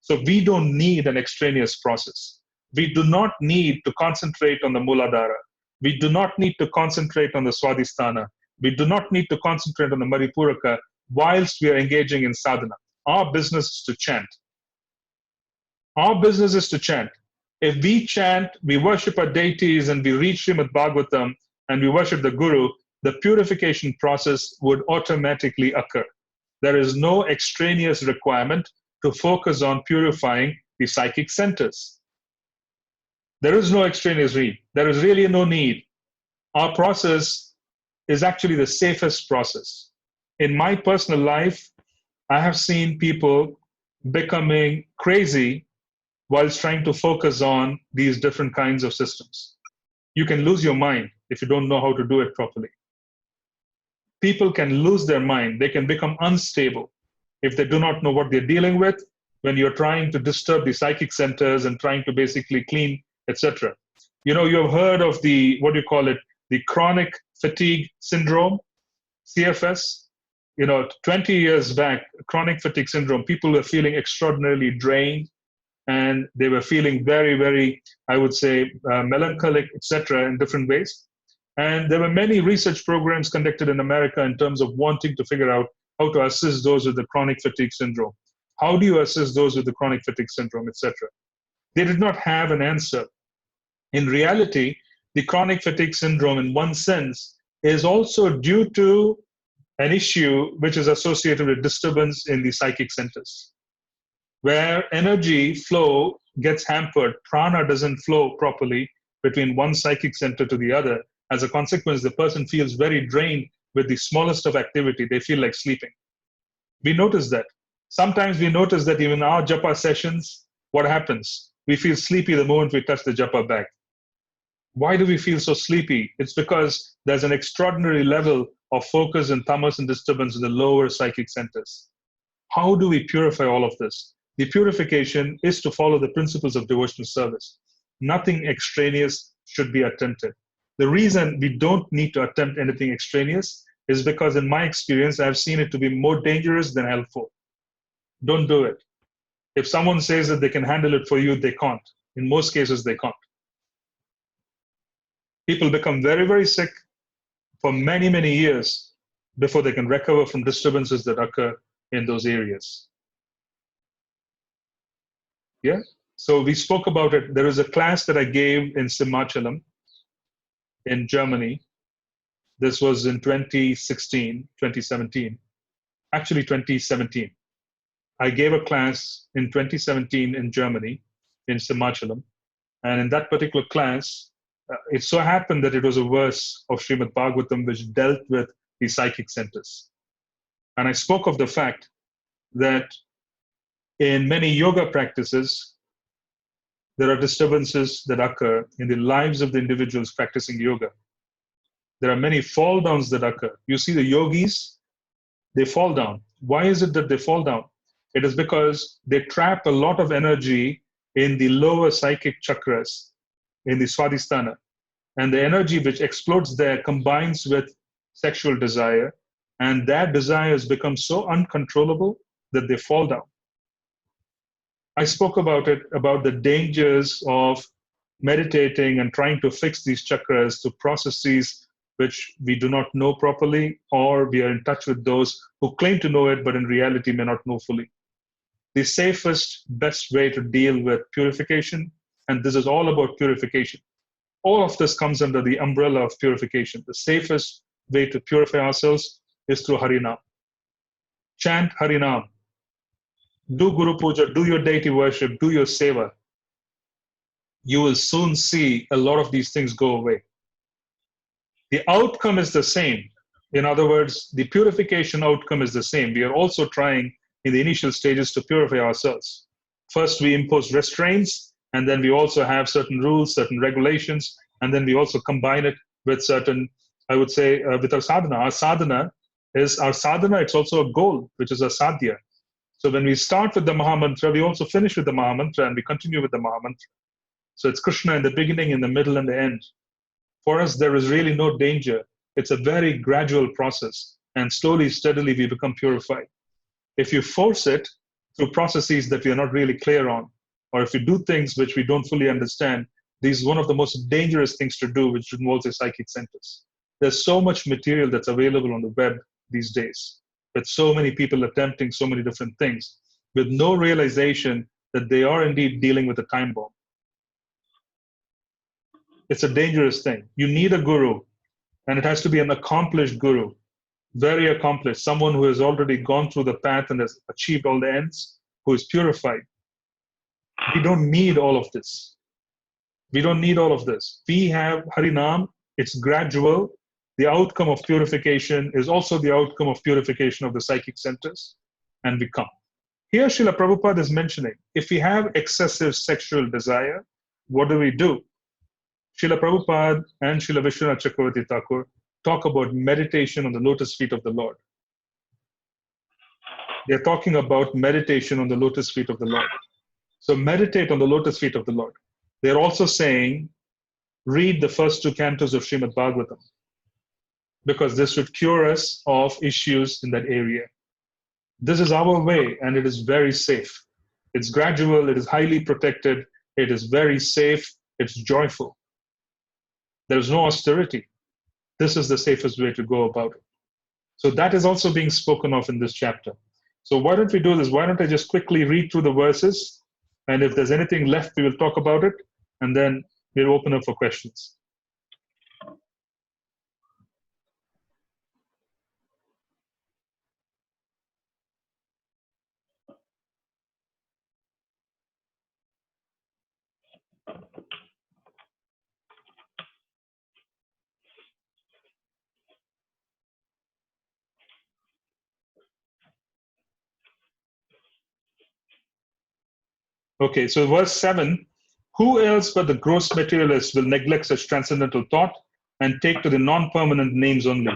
So we don't need an extraneous process. We do not need to concentrate on the Muladhara. We do not need to concentrate on the Swadhisthana. We do not need to concentrate on the Maripuraka whilst we are engaging in sadhana. Our business is to chant. Our business is to chant. If we chant, we worship our deities and we read Srimad Bhagavatam and we worship the Guru, the purification process would automatically occur. There is no extraneous requirement to focus on purifying the psychic centers. There is no extraneous need. There is really no need. Our process is actually the safest process. In my personal life, I have seen people becoming crazy whilst trying to focus on these different kinds of systems. You can lose your mind if you don't know how to do it properly. People can lose their mind. They can become unstable if they do not know what they're dealing with when you're trying to disturb the psychic centers and trying to basically clean, etc. You know, you've heard of the, what do you call it, the chronic fatigue syndrome, CFS. You know, 20 years back, chronic fatigue syndrome, people were feeling extraordinarily drained and they were feeling very, very, I would say, melancholic, etc. in different ways. And there were many research programs conducted in America in terms of wanting to figure out how to assist those with the chronic fatigue syndrome. How do you assist those with the chronic fatigue syndrome, etc.? They did not have an answer. In reality, the chronic fatigue syndrome, in one sense, is also due to an issue which is associated with disturbance in the psychic centers, where energy flow gets hampered. Prana doesn't flow properly between one psychic center to the other. As a consequence, the person feels very drained with the smallest of activity. They feel like sleeping. We notice that. Sometimes we notice that even our japa sessions, what happens? We feel sleepy the moment we touch the japa bag. Why do we feel so sleepy? It's because there's an extraordinary level of focus and tamas and disturbance in the lower psychic centers. How do we purify all of this? The purification is to follow the principles of devotional service. Nothing extraneous should be attempted. The reason we don't need to attempt anything extraneous is because in my experience, I've seen it to be more dangerous than helpful. Don't do it. If someone says that they can handle it for you, they can't. In most cases, they can't. People become very, very sick for many, many years before they can recover from disturbances that occur in those areas. Yeah? So we spoke about it. There is a class that I gave in Simachalam in Germany. This was in 2017. Actually 2017. I gave a class in 2017 in Germany, in Simachalam. And in that particular class, it so happened that it was a verse of Srimad Bhagavatam which dealt with the psychic centers. And I spoke of the fact that in many yoga practices, there are disturbances that occur in the lives of the individuals practicing yoga. There are many fall downs that occur. You see the yogis, they fall down. Why is it that they fall down? It is because they trap a lot of energy in the lower psychic chakras, in the Swadhisthana. And the energy which explodes there combines with sexual desire, and that desire has become so uncontrollable that they fall down. I spoke about it, about the dangers of meditating and trying to fix these chakras to processes which we do not know properly, or we are in touch with those who claim to know it, but in reality may not know fully. The safest, best way to deal with purification, and this is all about purification. All of this comes under the umbrella of purification. The safest way to purify ourselves is through Harinam. Chant Harinam. Do Guru Puja, do your deity worship, do your seva. You will soon see a lot of these things go away. The outcome is the same. In other words, the purification outcome is the same. We are also trying in the initial stages to purify ourselves. First, we impose restraints, and then we also have certain rules, certain regulations, and then we also combine it with certain, I would say, with our sadhana. Our sadhana, it's also a goal, which is a sadhya. So when we start with the Mahamantra, we also finish with the Mahamantra and we continue with the Mahamantra. So it's Krishna in the beginning, in the middle, and the end. For us, there is really no danger. It's a very gradual process. And slowly, steadily, we become purified. If you force it through processes that we are not really clear on, or if you do things which we don't fully understand, this is one of the most dangerous things to do, which involves the psychic centers. There's so much material that's available on the web these days, with so many people attempting so many different things, with no realization that they are indeed dealing with a time bomb. It's a dangerous thing. You need a guru, and it has to be an accomplished guru, very accomplished, someone who has already gone through the path and has achieved all the ends, who is purified. We don't need all of this. We don't need all of this. We have Harinam, it's gradual. The outcome of purification is also the outcome of purification of the psychic centers, and we come. Here, Srila Prabhupada is mentioning, if we have excessive sexual desire, what do we do? Srila Prabhupada and Srila Vishwanath Chakravarti Thakur talk about meditation on the lotus feet of the Lord. They're talking about meditation on the lotus feet of the Lord. So meditate on the lotus feet of the Lord. They're also saying, read the first 2 cantos of Srimad Bhagavatam, because this would cure us of issues in that area. This is our way, and it is very safe. It's gradual, it is highly protected, it is very safe, it's joyful. There is no austerity. This is the safest way to go about it. So that is also being spoken of in this chapter. So why don't we do this? Why don't I just quickly read through the verses, and if there's anything left, we will talk about it, and then we'll open up for questions. Okay, so verse 7, who else but the gross materialist will neglect such transcendental thought and take to the non-permanent names only?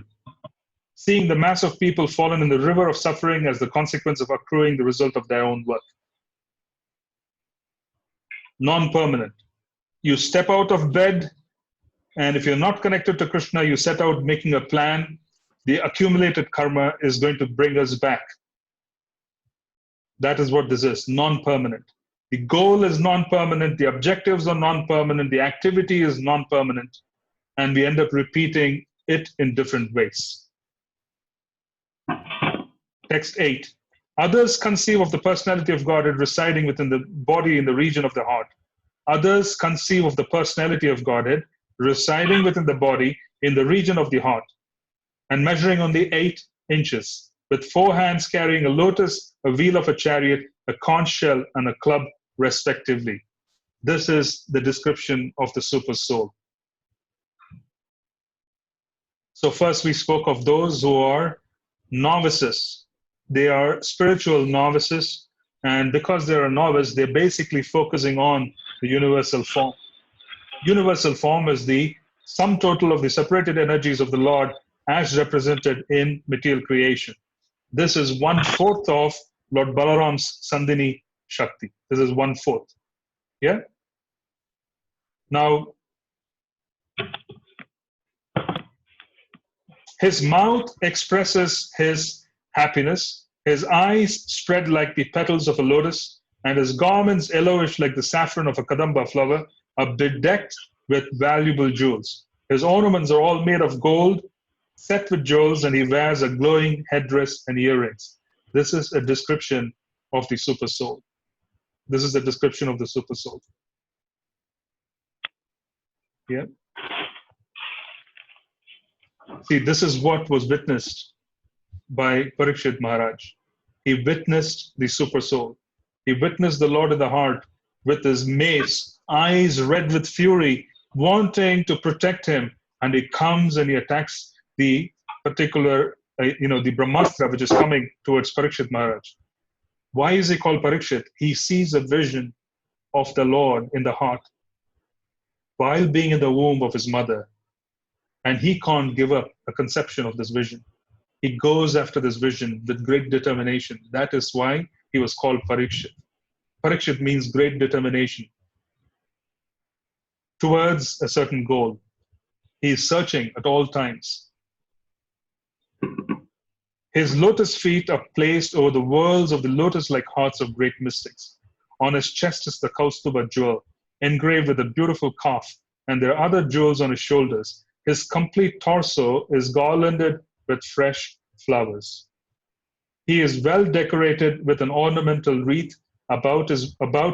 Seeing the mass of people fallen in the river of suffering as the consequence of accruing the result of their own work. Non-permanent. You step out of bed, and if you're not connected to Krishna, you set out making a plan. The accumulated karma is going to bring us back. That is what this is, non-permanent. The goal is non-permanent, the objectives are non-permanent, the activity is non-permanent, and we end up repeating it in different ways. Text 8. Others conceive of the personality of Godhead residing within the body in the region of the heart. Others conceive of the personality of Godhead residing within the body in the region of the heart, and measuring only 8 inches, with 4 hands carrying a lotus, a wheel of a chariot, a conch shell, and a club, respectively. This is the description of the super soul. So first we spoke of those who are novices. They are spiritual novices, and because they're a novice, they're basically focusing on the universal form. Universal form is the sum total of the separated energies of the Lord as represented in material creation. This is 1/4 of Lord Balaram's Sandhini Shakti. This is 1/4. Yeah? Now, his mouth expresses his happiness, his eyes spread like the petals of a lotus, and his garments yellowish like the saffron of a kadamba flower, are bedecked with valuable jewels. His ornaments are all made of gold, set with jewels, and he wears a glowing headdress and earrings. This is a description of the super soul. This is a description of the super soul. Yeah. See, this is what was witnessed by Parikshit Maharaj. He witnessed the super soul. He witnessed the Lord in the heart with his mace, eyes red with fury, wanting to protect him. And he comes and he attacks the particular, the Brahmastra, which is coming towards Parikshit Maharaj. Why is he called Parikshit? He sees a vision of the Lord in the heart while being in the womb of his mother. And he can't give up a conception of this vision. He goes after this vision with great determination. That is why he was called Parikshit. Parikshit means great determination towards a certain goal. He is searching at all times. His lotus feet are placed over the whorls of the lotus-like hearts of great mystics. On his chest is the Kaustuba jewel, engraved with a beautiful calf, and there are other jewels on his shoulders. His complete torso is garlanded with fresh flowers. He is well decorated with an ornamental wreath about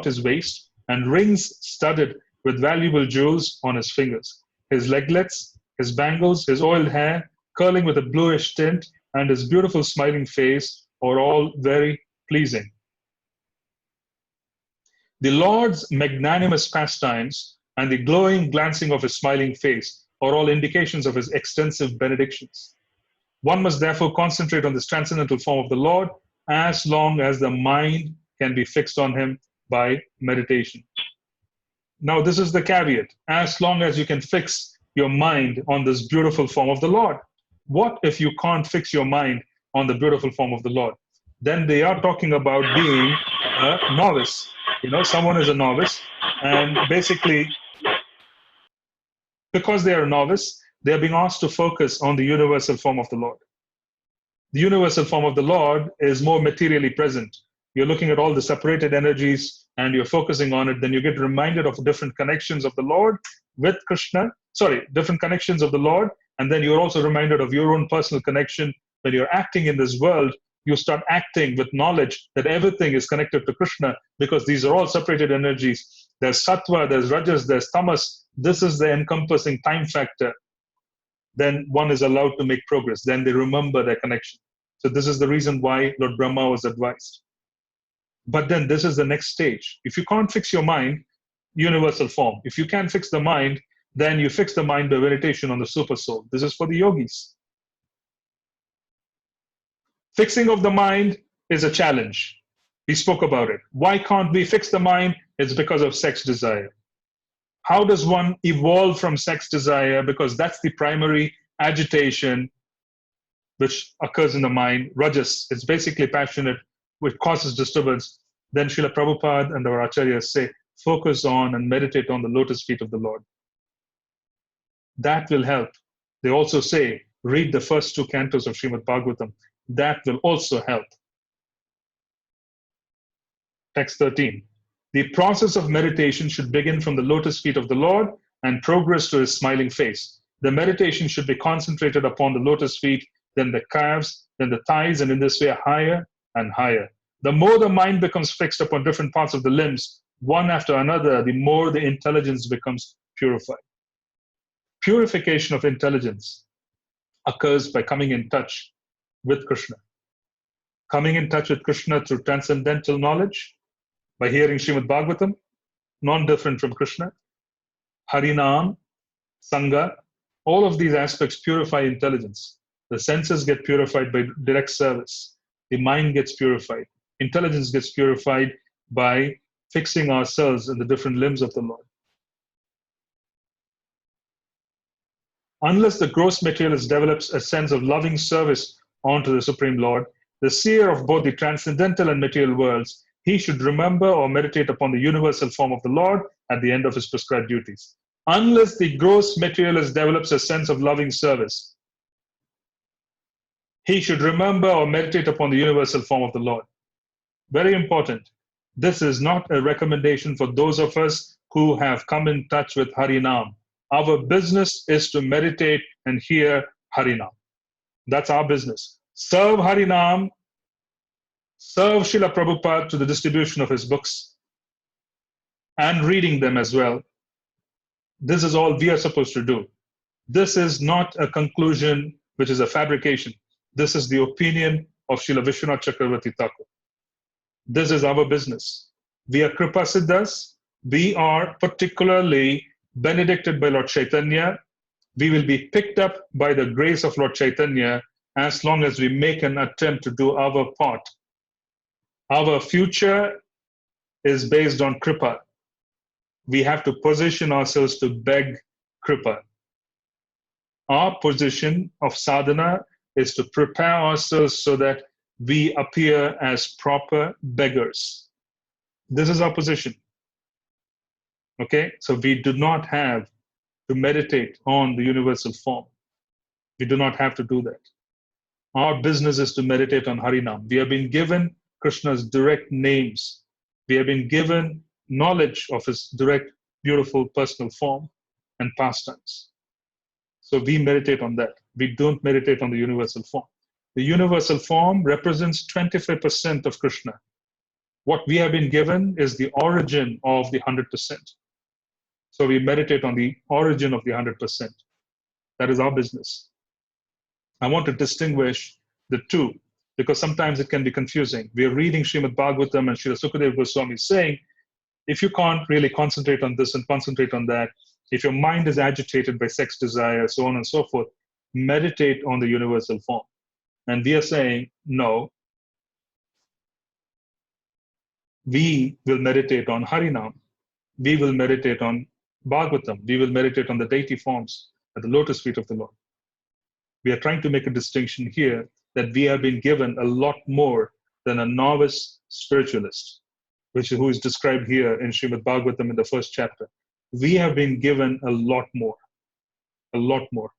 his waist and rings studded with valuable jewels on his fingers. His leglets, his bangles, his oiled hair, curling with a bluish tint, and his beautiful smiling face are all very pleasing. The Lord's magnanimous pastimes and the glowing glancing of his smiling face are all indications of his extensive benedictions. One must therefore concentrate on this transcendental form of the Lord as long as the mind can be fixed on him by meditation. Now, this is the caveat. As long as you can fix your mind on this beautiful form of the Lord. What if you can't fix your mind on the beautiful form of the Lord? Then they are talking about being a novice. Someone is a novice, and basically, because they are a novice, they are being asked to focus on the universal form of the Lord. The universal form of the Lord is more materially present. You're looking at all the separated energies and you're focusing on it, then you get reminded of different connections of the Lord with Krishna, different connections of the Lord, and then you're also reminded of your own personal connection. When you're acting in this world, you start acting with knowledge that everything is connected to Krishna, because these are all separated energies. There's sattva, there's rajas, there's tamas. This is the encompassing time factor. Then one is allowed to make progress. Then they remember their connection. So this is the reason why Lord Brahma was advised. But then this is the next stage. If you can't fix your mind, universal form. If you can't fix the mind, then you fix the mind by meditation on the super soul. This is for the yogis. Fixing of the mind is a challenge. We spoke about it. Why can't we fix the mind? It's because of sex desire. How does one evolve from sex desire? Because that's the primary agitation which occurs in the mind. Rajas, it's basically passionate, which causes disturbance. Then Srila Prabhupada and our acharyas say, focus on and meditate on the lotus feet of the Lord. That will help. They also say, read the first 2 cantos of Srimad Bhagavatam. That will also help. Text 13. The process of meditation should begin from the lotus feet of the Lord and progress to his smiling face. The meditation should be concentrated upon the lotus feet, then the calves, then the thighs, and in this way higher and higher. The more the mind becomes fixed upon different parts of the limbs, one after another, the more the intelligence becomes purified. Purification of intelligence occurs by coming in touch with Krishna. Coming in touch with Krishna through transcendental knowledge, by hearing Srimad Bhagavatam, non-different from Krishna, Harinam, Sangha, all of these aspects purify intelligence. The senses get purified by direct service. The mind gets purified. Intelligence gets purified by fixing ourselves in the different limbs of the Lord. Unless the gross materialist develops a sense of loving service onto the Supreme Lord, the seer of both the transcendental and material worlds, he should remember or meditate upon the universal form of the Lord at the end of his prescribed duties. Unless the gross materialist develops a sense of loving service, he should remember or meditate upon the universal form of the Lord. Very important. This is not a recommendation for those of us who have come in touch with Harinam. Our business is to meditate and hear Harinam. That's our business. Serve Harinam, serve Srila Prabhupada to the distribution of his books and reading them as well. This is all we are supposed to do. This is not a conclusion which is a fabrication. This is the opinion of Srila Vishwanath Chakravarti Thakur. This is our business. We are Kripa Siddhas. We are particularly benedicted by Lord Chaitanya. We will be picked up by the grace of Lord Chaitanya as long as we make an attempt to do our part. Our future is based on Kripa. We have to position ourselves to beg Kripa. Our position of sadhana is to prepare ourselves so that we appear as proper beggars. This is our position. Okay, so we do not have to meditate on the universal form. We do not have to do that. Our business is to meditate on Harinam. We have been given Krishna's direct names. We have been given knowledge of his direct, beautiful personal form and pastimes. So we meditate on that. We don't meditate on the universal form. The universal form represents 25% of Krishna. What we have been given is the origin of the 100%. So we meditate on the origin of the 100%. That is our business. I want to distinguish the two because sometimes it can be confusing. We are reading Srimad Bhagavatam and Srila Sukadeva Goswami is saying, if you can't really concentrate on this and concentrate on that, if your mind is agitated by sex desire, so on and so forth, meditate on the universal form. And we are saying, no, we will meditate on Harinam. We will meditate on Bhagavatam. We will meditate on the deity forms at the lotus feet of the Lord. We are trying to make a distinction here that we have been given a lot more than a novice spiritualist, who is described here in Srimad Bhagavatam in the first chapter. We have been given a lot more. A lot more.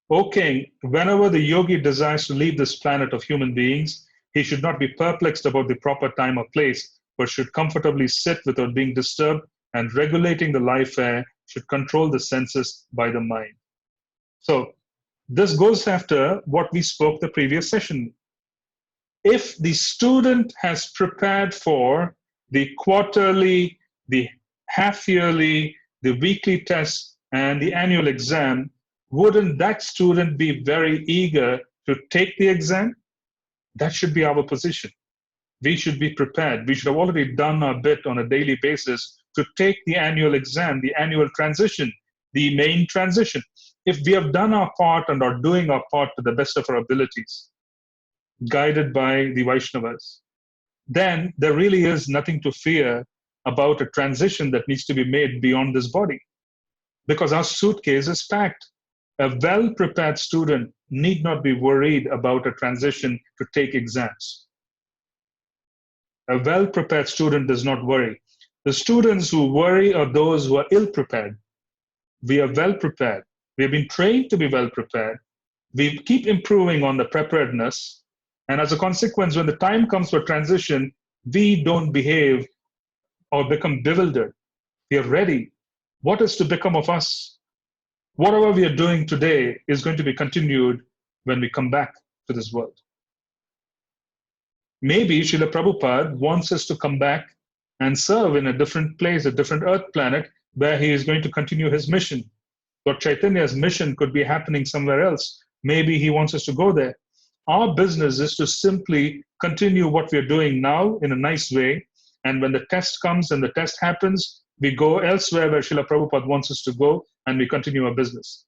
O king, whenever the yogi desires to leave this planet of human beings, he should not be perplexed about the proper time or place, but should comfortably sit without being disturbed, and regulating the life air should control the senses by the mind. So this goes after what we spoke the previous session. If the student has prepared for the quarterly, the half-yearly, the weekly test, and the annual exam, wouldn't that student be very eager to take the exam? That should be our position. We should be prepared. We should have already done our bit on a daily basis to take the annual exam, the annual transition, the main transition. If we have done our part and are doing our part to the best of our abilities, guided by the Vaishnavas, then there really is nothing to fear about a transition that needs to be made beyond this body, because our suitcase is packed. A well-prepared student need not be worried about a transition to take exams. A well-prepared student does not worry. The students who worry are those who are ill-prepared. We are well-prepared. We have been trained to be well-prepared. We keep improving on the preparedness. And as a consequence, when the time comes for transition, we don't behave or become bewildered. We are ready. What is to become of us? Whatever we are doing today is going to be continued when we come back to this world. Maybe Srila Prabhupada wants us to come back and serve in a different place, a different earth planet, where he is going to continue his mission. Lord Chaitanya's mission could be happening somewhere else. Maybe he wants us to go there. Our business is to simply continue what we are doing now in a nice way. And when the test comes and the test happens, we go elsewhere where Srila Prabhupada wants us to go, and we continue our business.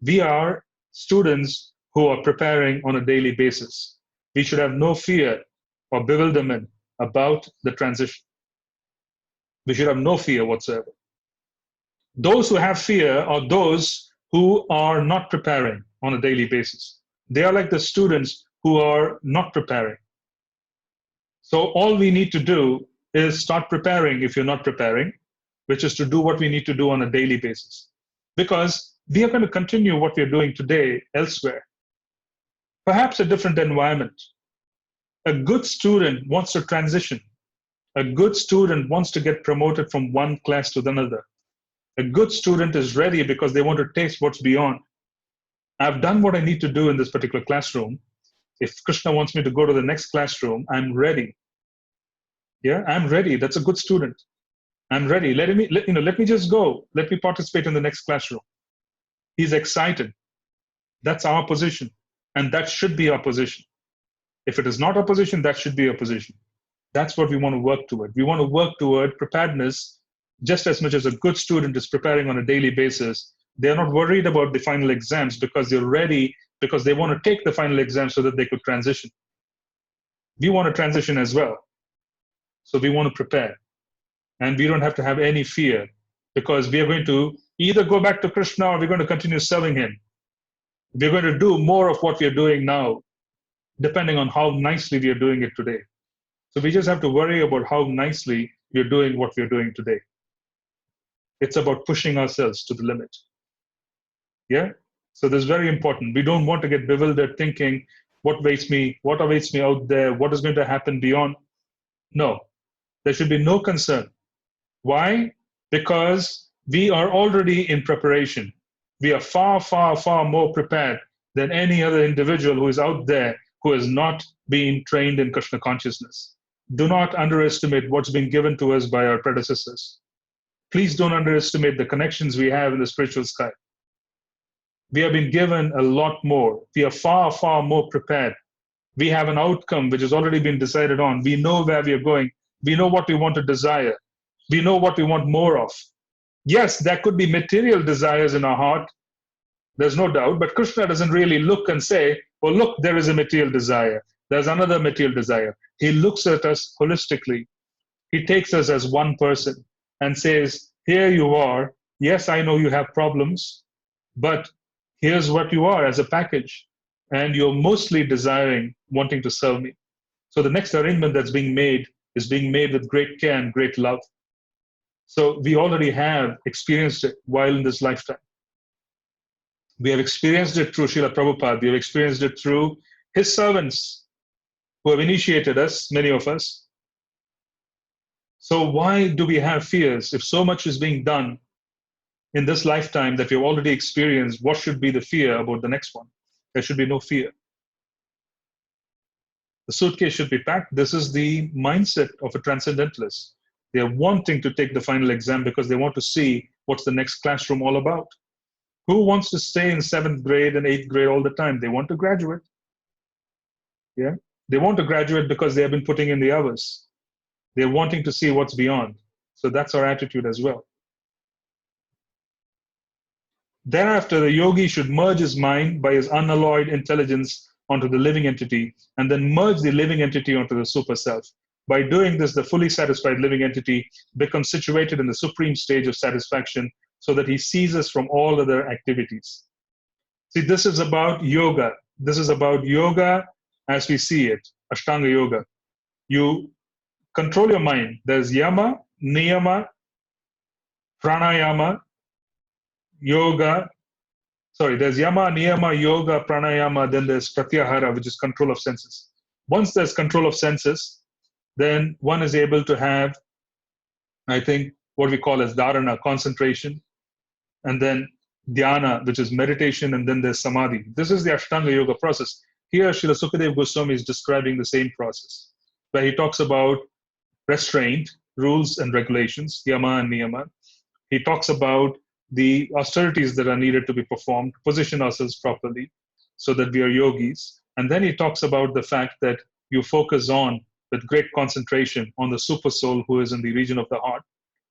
We are students who are preparing on a daily basis. We should have no fear or bewilderment about the transition. We should have no fear whatsoever. Those who have fear are those who are not preparing on a daily basis. They are like the students who are not preparing. So all we need to do is start preparing if you're not preparing, which is to do what we need to do on a daily basis. Because we are going to continue what we are doing today elsewhere. Perhaps a different environment. A good student wants to transition. A good student wants to get promoted from one class to another. A good student is ready because they want to taste what's beyond. I've done what I need to do in this particular classroom. If Krishna wants me to go to the next classroom, I'm ready. Yeah, I'm ready. That's a good student. I'm ready. Let me just go. Let me participate in the next classroom. He's excited. That's our position. And that should be our position. If it is not our position, that should be our position. That's what we want to work toward. We want to work toward preparedness just as much as a good student is preparing on a daily basis. They're not worried about the final exams because they're ready, because they want to take the final exam so that they could transition. We want to transition as well. So we want to prepare. And we don't have to have any fear because we are going to either go back to Krishna or we're going to continue serving him. We're going to do more of what we are doing now, depending on how nicely we are doing it today. So we just have to worry about how nicely we're doing what we're doing today. It's about pushing ourselves to the limit. Yeah? So this is very important. We don't want to get bewildered thinking, what awaits me out there? What is going to happen beyond? No, there should be no concern. Why? Because we are already in preparation. We are far, far, far more prepared than any other individual who is out there who has not been trained in Krishna consciousness. Do not underestimate what's been given to us by our predecessors. Please don't underestimate the connections we have in the spiritual sky. We have been given a lot more. We are far, far more prepared. We have an outcome which has already been decided on. We know where we are going. We know what we want to desire. We know what we want more of. Yes, there could be material desires in our heart. There's no doubt. But Krishna doesn't really look and say, oh, look, there is a material desire. There's another material desire. He looks at us holistically. He takes us as one person and says, here you are. Yes, I know you have problems, but here's what you are as a package. And you're mostly desiring, wanting to serve me. So the next arrangement that's being made is being made with great care and great love. So we already have experienced it while in this lifetime. We have experienced it through Srila Prabhupada. We have experienced it through his servants who have initiated us, many of us. So why do we have fears? If so much is being done in this lifetime that we've already experienced, what should be the fear about the next one? There should be no fear. The suitcase should be packed. This is the mindset of a transcendentalist. They are wanting to take the final exam because they want to see what's the next classroom all about. Who wants to stay in 7th grade and 8th grade all the time? They want to graduate. Yeah, they want to graduate because they have been putting in the hours. They're wanting to see what's beyond. So that's our attitude as well. Thereafter, the yogi should merge his mind by his unalloyed intelligence onto the living entity, and then merge the living entity onto the super self. By doing this, the fully satisfied living entity becomes situated in the supreme stage of satisfaction so that he ceases from all other activities. See, this is about yoga. This is about yoga as we see it, Ashtanga Yoga. You control your mind. There's yama, niyama, pranayama, yoga. Sorry, there's yama, niyama, yoga, pranayama, then there's pratyahara, which is control of senses. Once there's control of senses, then one is able to have, I think, what we call as dharana, concentration, and then dhyana, which is meditation, and then there's samadhi. This is the Ashtanga Yoga process. Here, Srila Sukadeva Goswami is describing the same process, where he talks about restraint, rules and regulations, yama and niyama. He talks about the austerities that are needed to be performed, position ourselves properly so that we are yogis. And then he talks about the fact that you focus on, with great concentration, on the super soul who is in the region of the heart.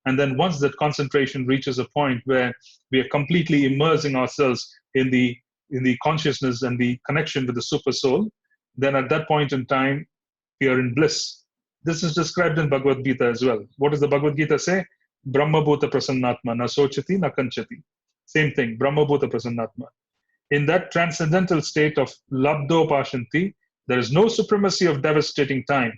And then once that concentration reaches a point where we are completely immersing ourselves in the consciousness and the connection with the super soul, then at that point in time, we are in bliss. This is described in Bhagavad Gita as well. What does the Bhagavad Gita say? Brahma Bhuta Prasannatma, na sochati, na kanchati. Same thing, Brahma Bhuta Prasannatma. In that transcendental state of labdo pashanti, there is no supremacy of devastating time,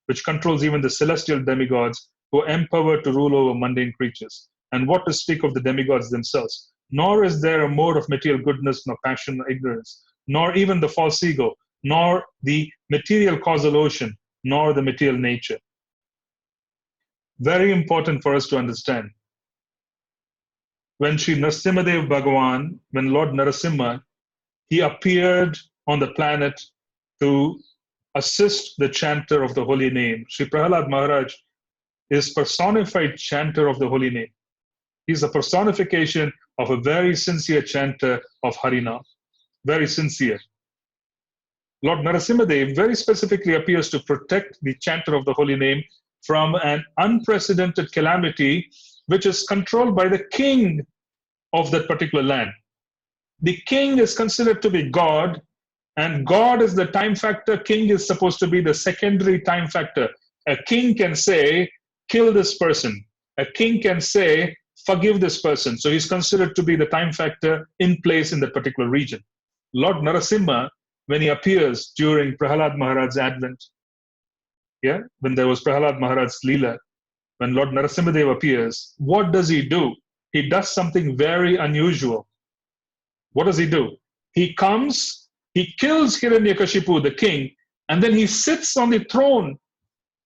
which controls even the celestial demigods who are empowered to rule over mundane creatures. And what to speak of the demigods themselves? Nor is there a mode of material goodness, nor passion, nor ignorance, nor even the false ego, nor the material causal ocean, nor the material nature. Very important for us to understand. When Sri Narasimhadev Bhagavan, when Lord Narasimha, he appeared on the planet to assist the chanter of the holy name. Sri Prahalad Maharaj is personified chanter of the holy name. He's a personification of a very sincere chanter of Harinam. Very sincere. Lord Narasimhadev very specifically appears to protect the chanter of the holy name from an unprecedented calamity which is controlled by the king of that particular land. The king is considered to be God, and God is the time factor. King is supposed to be the secondary time factor. A king can say, kill this person. A king can say, forgive this person. So he's considered to be the time factor in place in that particular region. Lord Narasimha, when he appears during Prahalad Maharaj's advent, when there was Prahalad Maharaj's Leela, when Lord Narasimhadev appears, what does he do? He does something very unusual. What does he do? He comes, he kills Hiranyakashipu, the king, and then he sits on the throne.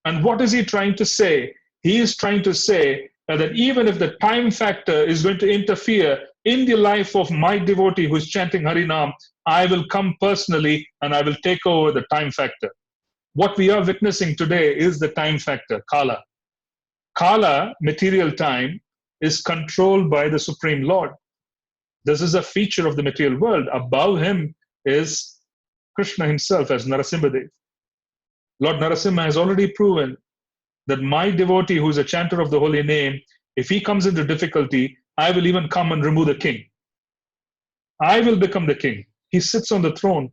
And what is he trying to say? He is trying to say that even if the time factor is going to interfere in the life of my devotee who is chanting Harinam, I will come personally and I will take over the time factor. What we are witnessing today is the time factor, Kala. Kala, material time, is controlled by the Supreme Lord. This is a feature of the material world. Above him is Krishna himself as Narasimhadev. Lord Narasimha has already proven that my devotee who is a chanter of the holy name, if he comes into difficulty, I will even come and remove the king. I will become the king. He sits on the throne.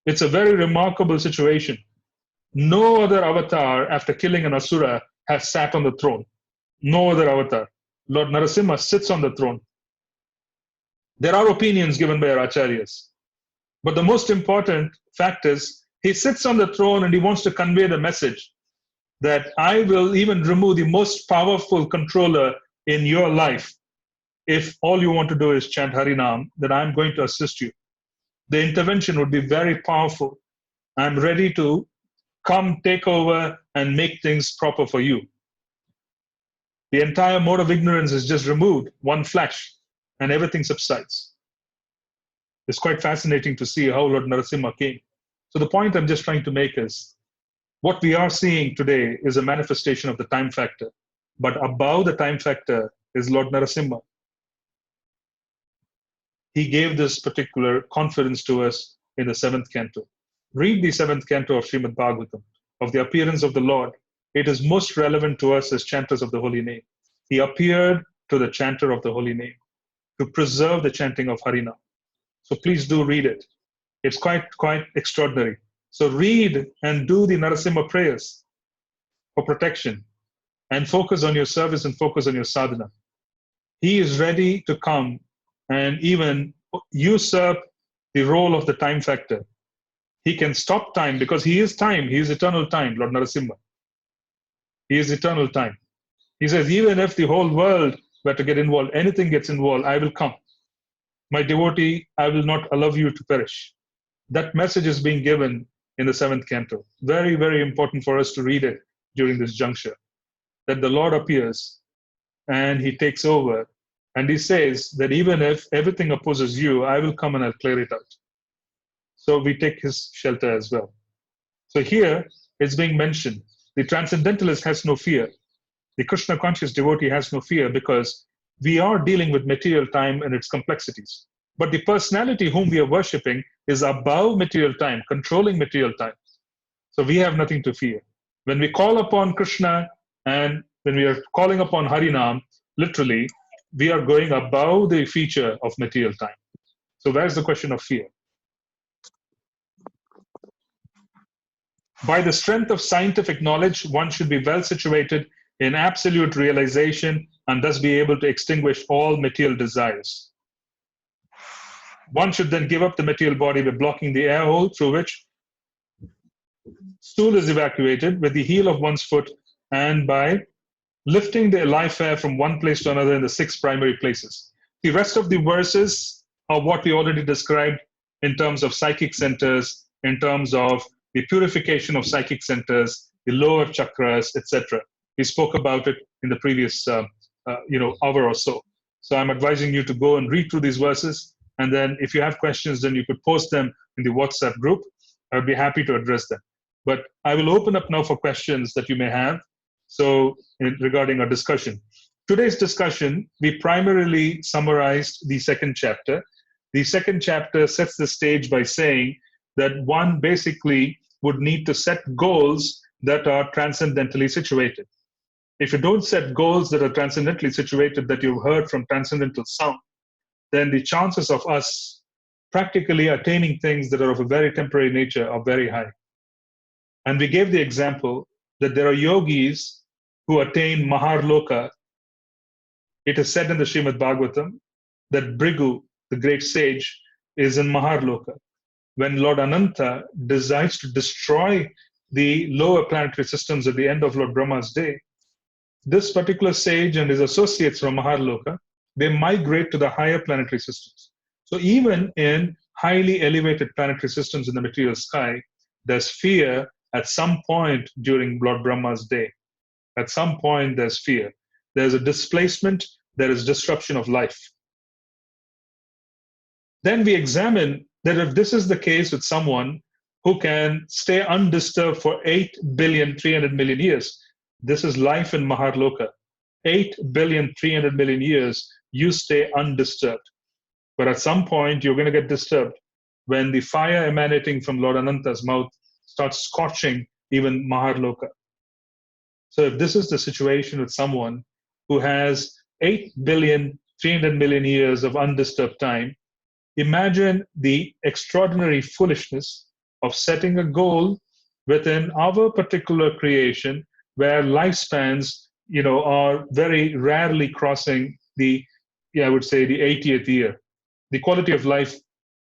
It's a very remarkable situation. No other avatar after killing an asura has sat on the throne. No other avatar. Lord Narasimha sits on the throne. There are opinions given by our acharyas. But the most important fact is he sits on the throne and he wants to convey the message that I will even remove the most powerful controller in your life. If all you want to do is chant Harinam, then I'm going to assist you. The intervention would be very powerful. I'm ready to come take over and make things proper for you. The entire mode of ignorance is just removed, one flash, and everything subsides. It's quite fascinating to see how Lord Narasimha came. So the point I'm just trying to make is, what we are seeing today is a manifestation of the time factor. But above the time factor is Lord Narasimha. He gave this particular confidence to us in the 7th canto. Read the 7th canto of Srimad Bhagavatam, of the appearance of the Lord. It is most relevant to us as chanters of the holy name. He appeared to the chanter of the holy name to preserve the chanting of Harinam. So please do read it. It's quite extraordinary. So read and do the Narasimha prayers for protection and focus on your service and focus on your sadhana. He is ready to come and even usurp the role of the time factor. He can stop time because he is time. He is eternal time, Lord Narasimha. He is eternal time. He says, even if the whole world were to get involved, anything gets involved, I will come. My devotee, I will not allow you to perish. That message is being given in the 7th canto. Very, very important for us to read it during this juncture. That the Lord appears and he takes over. And he says that even if everything opposes you, I will come and I'll clear it out. So we take his shelter as well. So here it's being mentioned. The transcendentalist has no fear. The Krishna conscious devotee has no fear because we are dealing with material time and its complexities. But the personality whom we are worshipping is above material time, controlling material time. So we have nothing to fear. When we call upon Krishna and when we are calling upon Harinam, literally, we are going above the feature of material time. So where's the question of fear? By the strength of scientific knowledge, one should be well situated in absolute realization and thus be able to extinguish all material desires. One should then give up the material body by blocking the air hole through which stool is evacuated with the heel of one's foot and by lifting the life air from one place to another in the 6 primary places. The rest of the verses are what we already described in terms of psychic centers, in terms of the purification of psychic centers, the lower chakras, etc. We spoke about it in the previous hour or so. So I'm advising you to go and read through these verses. And then if you have questions, then you could post them in the WhatsApp group. I'd be happy to address them. But I will open up now for questions that you may have. So regarding our discussion. Today's discussion, we primarily summarized the 2nd chapter. The 2nd chapter sets the stage by saying that one basically would need to set goals that are transcendentally situated. If you don't set goals that are transcendentally situated that you've heard from transcendental sound, then the chances of us practically attaining things that are of a very temporary nature are very high. And we gave the example that there are yogis who attain Maharloka. It is said in the Srimad Bhagavatam that Bhrigu, the great sage, is in Maharloka. When Lord Ananta decides to destroy the lower planetary systems at the end of Lord Brahma's day, this particular sage and his associates from Maharloka, they migrate to the higher planetary systems. So even in highly elevated planetary systems in the material sky, there's fear at some point during Lord Brahma's day. At some point, there's fear. There's a displacement, there is disruption of life. Then we examine that if this is the case with someone who can stay undisturbed for 8,300,000,000 years, this is life in Maharloka. 8,300,000,000 years, you stay undisturbed. But at some point, you're going to get disturbed when the fire emanating from Lord Ananta's mouth starts scorching even Maharloka. So if this is the situation with someone who has 8,300,000,000 years of undisturbed time, imagine the extraordinary foolishness of setting a goal within our particular creation where lifespans, are very rarely crossing the, I would say, the 80th year. The quality of life,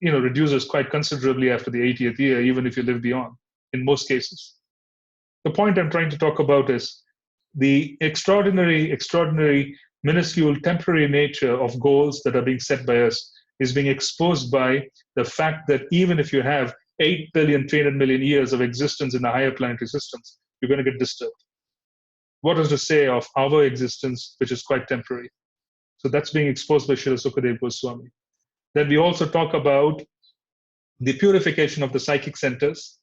reduces quite considerably after the 80th year, even if you live beyond, in most cases. The point I'm trying to talk about is the extraordinary, minuscule, temporary nature of goals that are being set by us is being exposed by the fact that even if you have 8,300,000,000 years of existence in the higher planetary systems, you're going to get disturbed. What is to say of our existence, which is quite temporary? So that's being exposed by Srila Sukadeva Goswami. Then we also talk about the purification of the psychic centers.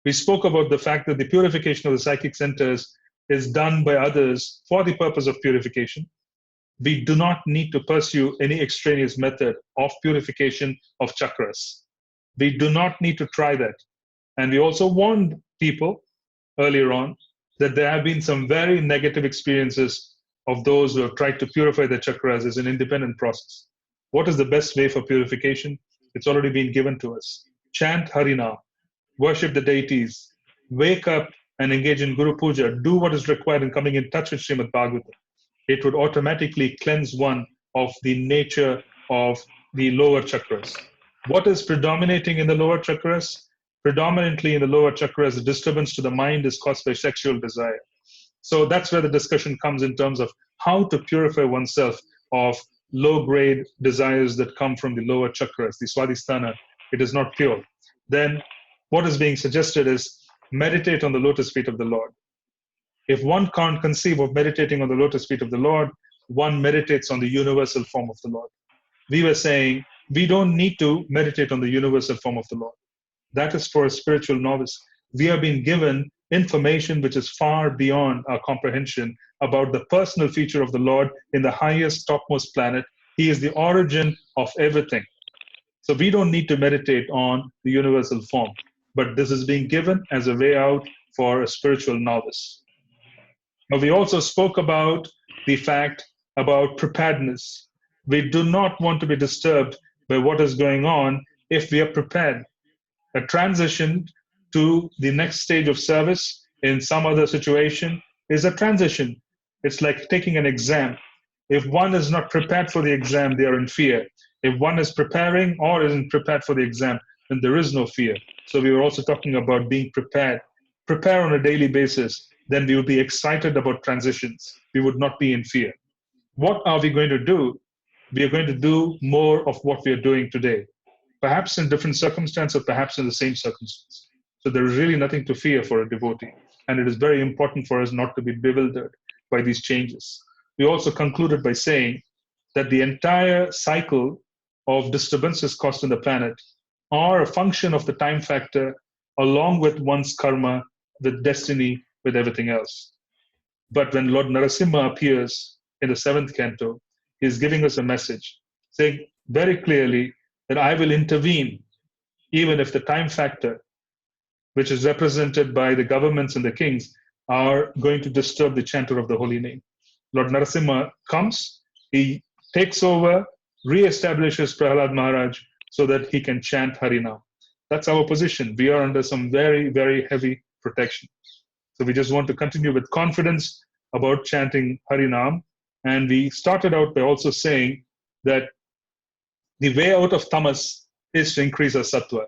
We spoke about the fact that the purification of the psychic centers is done by others for the purpose of purification. We do not need to pursue any extraneous method of purification of chakras. We do not need to try that. And we also warned people earlier on that there have been some very negative experiences of those who have tried to purify their chakras as an independent process. What is the best way for purification? It's already been given to us. Chant Harinam, worship the deities, wake up and engage in Guru Puja, do what is required in coming in touch with Srimad Bhagavatam. It would automatically cleanse one of the nature of the lower chakras. What is predominating in the lower chakras? Predominantly in the lower chakras, the disturbance to the mind is caused by sexual desire. So that's where the discussion comes in terms of how to purify oneself of low-grade desires that come from the lower chakras, the Swadhisthana. It is not pure. Then what is being suggested is meditate on the lotus feet of the Lord. If one can't conceive of meditating on the lotus feet of the Lord, one meditates on the universal form of the Lord. We were saying we don't need to meditate on the universal form of the Lord. That is for a spiritual novice. We have been given information which is far beyond our comprehension about the personal feature of the Lord in the highest, topmost planet. He is the origin of everything. So we don't need to meditate on the universal form, but this is being given as a way out for a spiritual novice. Now, we also spoke about the fact about preparedness. We do not want to be disturbed by what is going on if we are prepared. A transition to the next stage of service in some other situation is a transition. It's like taking an exam. If one is not prepared for the exam, they are in fear. If one is preparing or isn't prepared for the exam, then there is no fear. So we were also talking about being prepared. Prepare on a daily basis, then we would be excited about transitions. We would not be in fear. What are we going to do? We are going to do more of what we are doing today. Perhaps in different circumstance or perhaps in the same circumstance. So there is really nothing to fear for a devotee. And it is very important for us not to be bewildered by these changes. We also concluded by saying that the entire cycle of disturbances caused on the planet are a function of the time factor along with one's karma, with destiny, with everything else. But when Lord Narasimha appears in the 7th canto, he is giving us a message saying very clearly that I will intervene even if the time factor, which is represented by the governments and the kings, are going to disturb the chanter of the holy name. Lord Narasimha comes, he takes over, re-establishes Prahlad Maharaj so that he can chant Harinam. That's our position. We are under some very, very heavy protection. So we just want to continue with confidence about chanting Harinam. And we started out by also saying that the way out of tamas is to increase our sattva.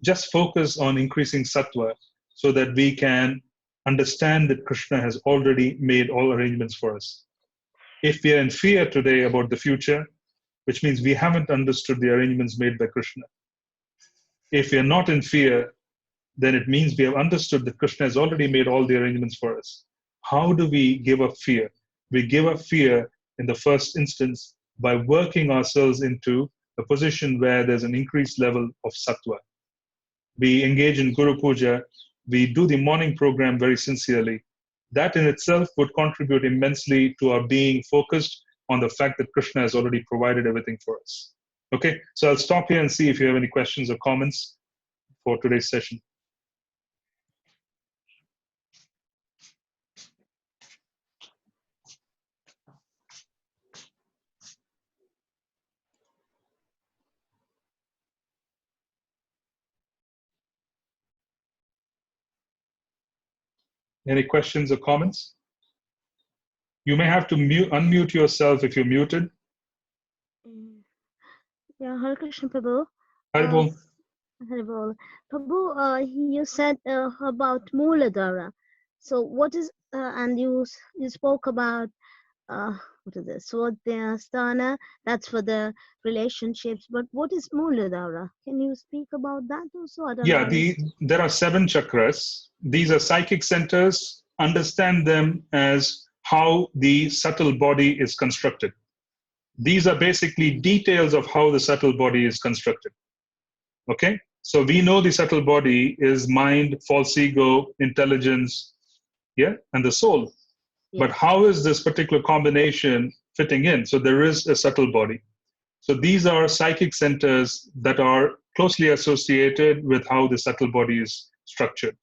Just focus on increasing sattva so that we can understand that Krishna has already made all arrangements for us. If we are in fear today about the future, which means we haven't understood the arrangements made by Krishna. If we are not in fear, then it means we have understood that Krishna has already made all the arrangements for us. How do we give up fear? We give up fear in the first instance by working ourselves into a position where there's an increased level of sattva. We engage in Guru Puja, we do the morning program very sincerely. That in itself would contribute immensely to our being focused on the fact that Krishna has already provided everything for us. Okay, so I'll stop here and see if you have any questions or comments for today's session. Any questions or comments? You may have to unmute yourself if you're muted. Yeah, Hare Krishna Prabhu. Haribol. Haribol. Prabhu, you said about Mooladhara. So what is, and you spoke about, what is this, Swadhyasthana, that's for the relationships, but what is Mooladhara? Can you speak about that also? I don't know. There are 7 chakras. These are psychic centers. Understand them as how the subtle body is constructed. These are basically details of how the subtle body is constructed. Okay? So we know the subtle body is mind, false ego, intelligence, and the soul. But how is this particular combination fitting in? So there is a subtle body. So these are psychic centers that are closely associated with how the subtle body is structured.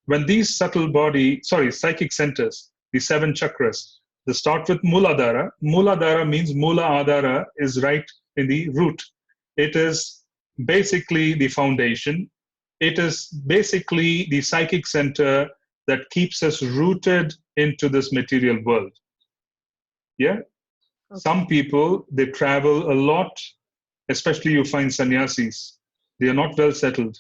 When these psychic centers, the 7 chakras, they start with Mooladhara. Mooladhara means Mula Adhara is right in the root. It is basically the foundation. It is basically the psychic center that keeps us rooted into this material world. Yeah? Okay. Some people, they travel a lot, especially you find sannyasis. They are not well settled.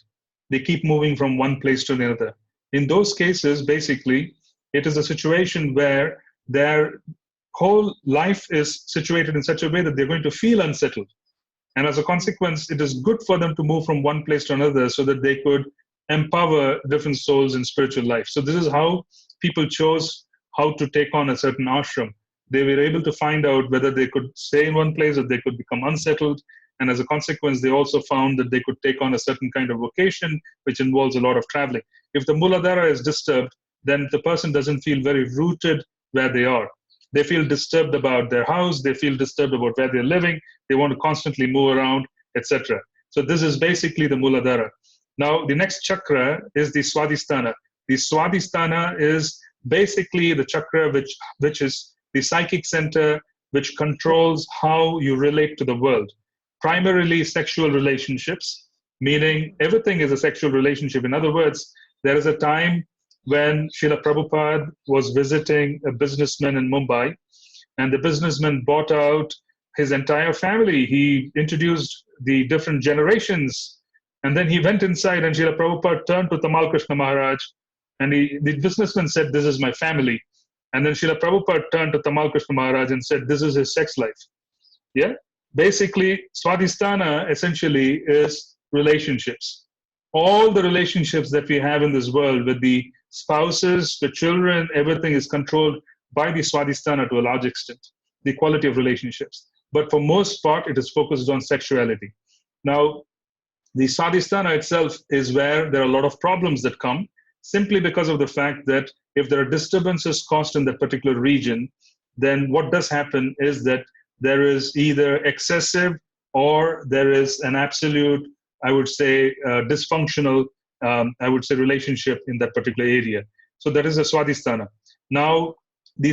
They keep moving from one place to another. In those cases, basically, it is a situation where their whole life is situated in such a way that they're going to feel unsettled. And as a consequence, it is good for them to move from one place to another so that they could empower different souls in spiritual life. So this is how people chose how to take on a certain ashram. They were able to find out whether they could stay in one place or they could become unsettled. And as a consequence, they also found that they could take on a certain kind of vocation, which involves a lot of traveling. If the Mooladhara is disturbed, then the person doesn't feel very rooted where they are. They feel disturbed about their house, they feel disturbed about where they're living, they want to constantly move around, etc. So this is basically the Mooladhara. Now, the next chakra is the Swadhisthana. The Swadhisthana is basically the chakra which is the psychic center which controls how you relate to the world. Primarily sexual relationships, meaning everything is a sexual relationship. In other words, there is a time when Srila Prabhupada was visiting a businessman in Mumbai, and the businessman bought out his entire family. He introduced the different generations, and then he went inside, and Srila Prabhupada turned to Tamal Krishna Maharaj, and the businessman said, "This is my family." And then Srila Prabhupada turned to Tamal Krishna Maharaj and said, "This is his sex life." Yeah? Basically, Swadhisthana essentially is relationships. All the relationships that we have in this world with the spouses, the children, everything is controlled by the Swadhisthana to a large extent, the quality of relationships. But for most part, it is focused on sexuality. Now, the Swadhisthana itself is where there are a lot of problems that come, simply because of the fact that if there are disturbances caused in that particular region, then what does happen is that there is either excessive or there is an absolute, I would say, dysfunctional, relationship in that particular area. So that is a Swadhisthana. Now, the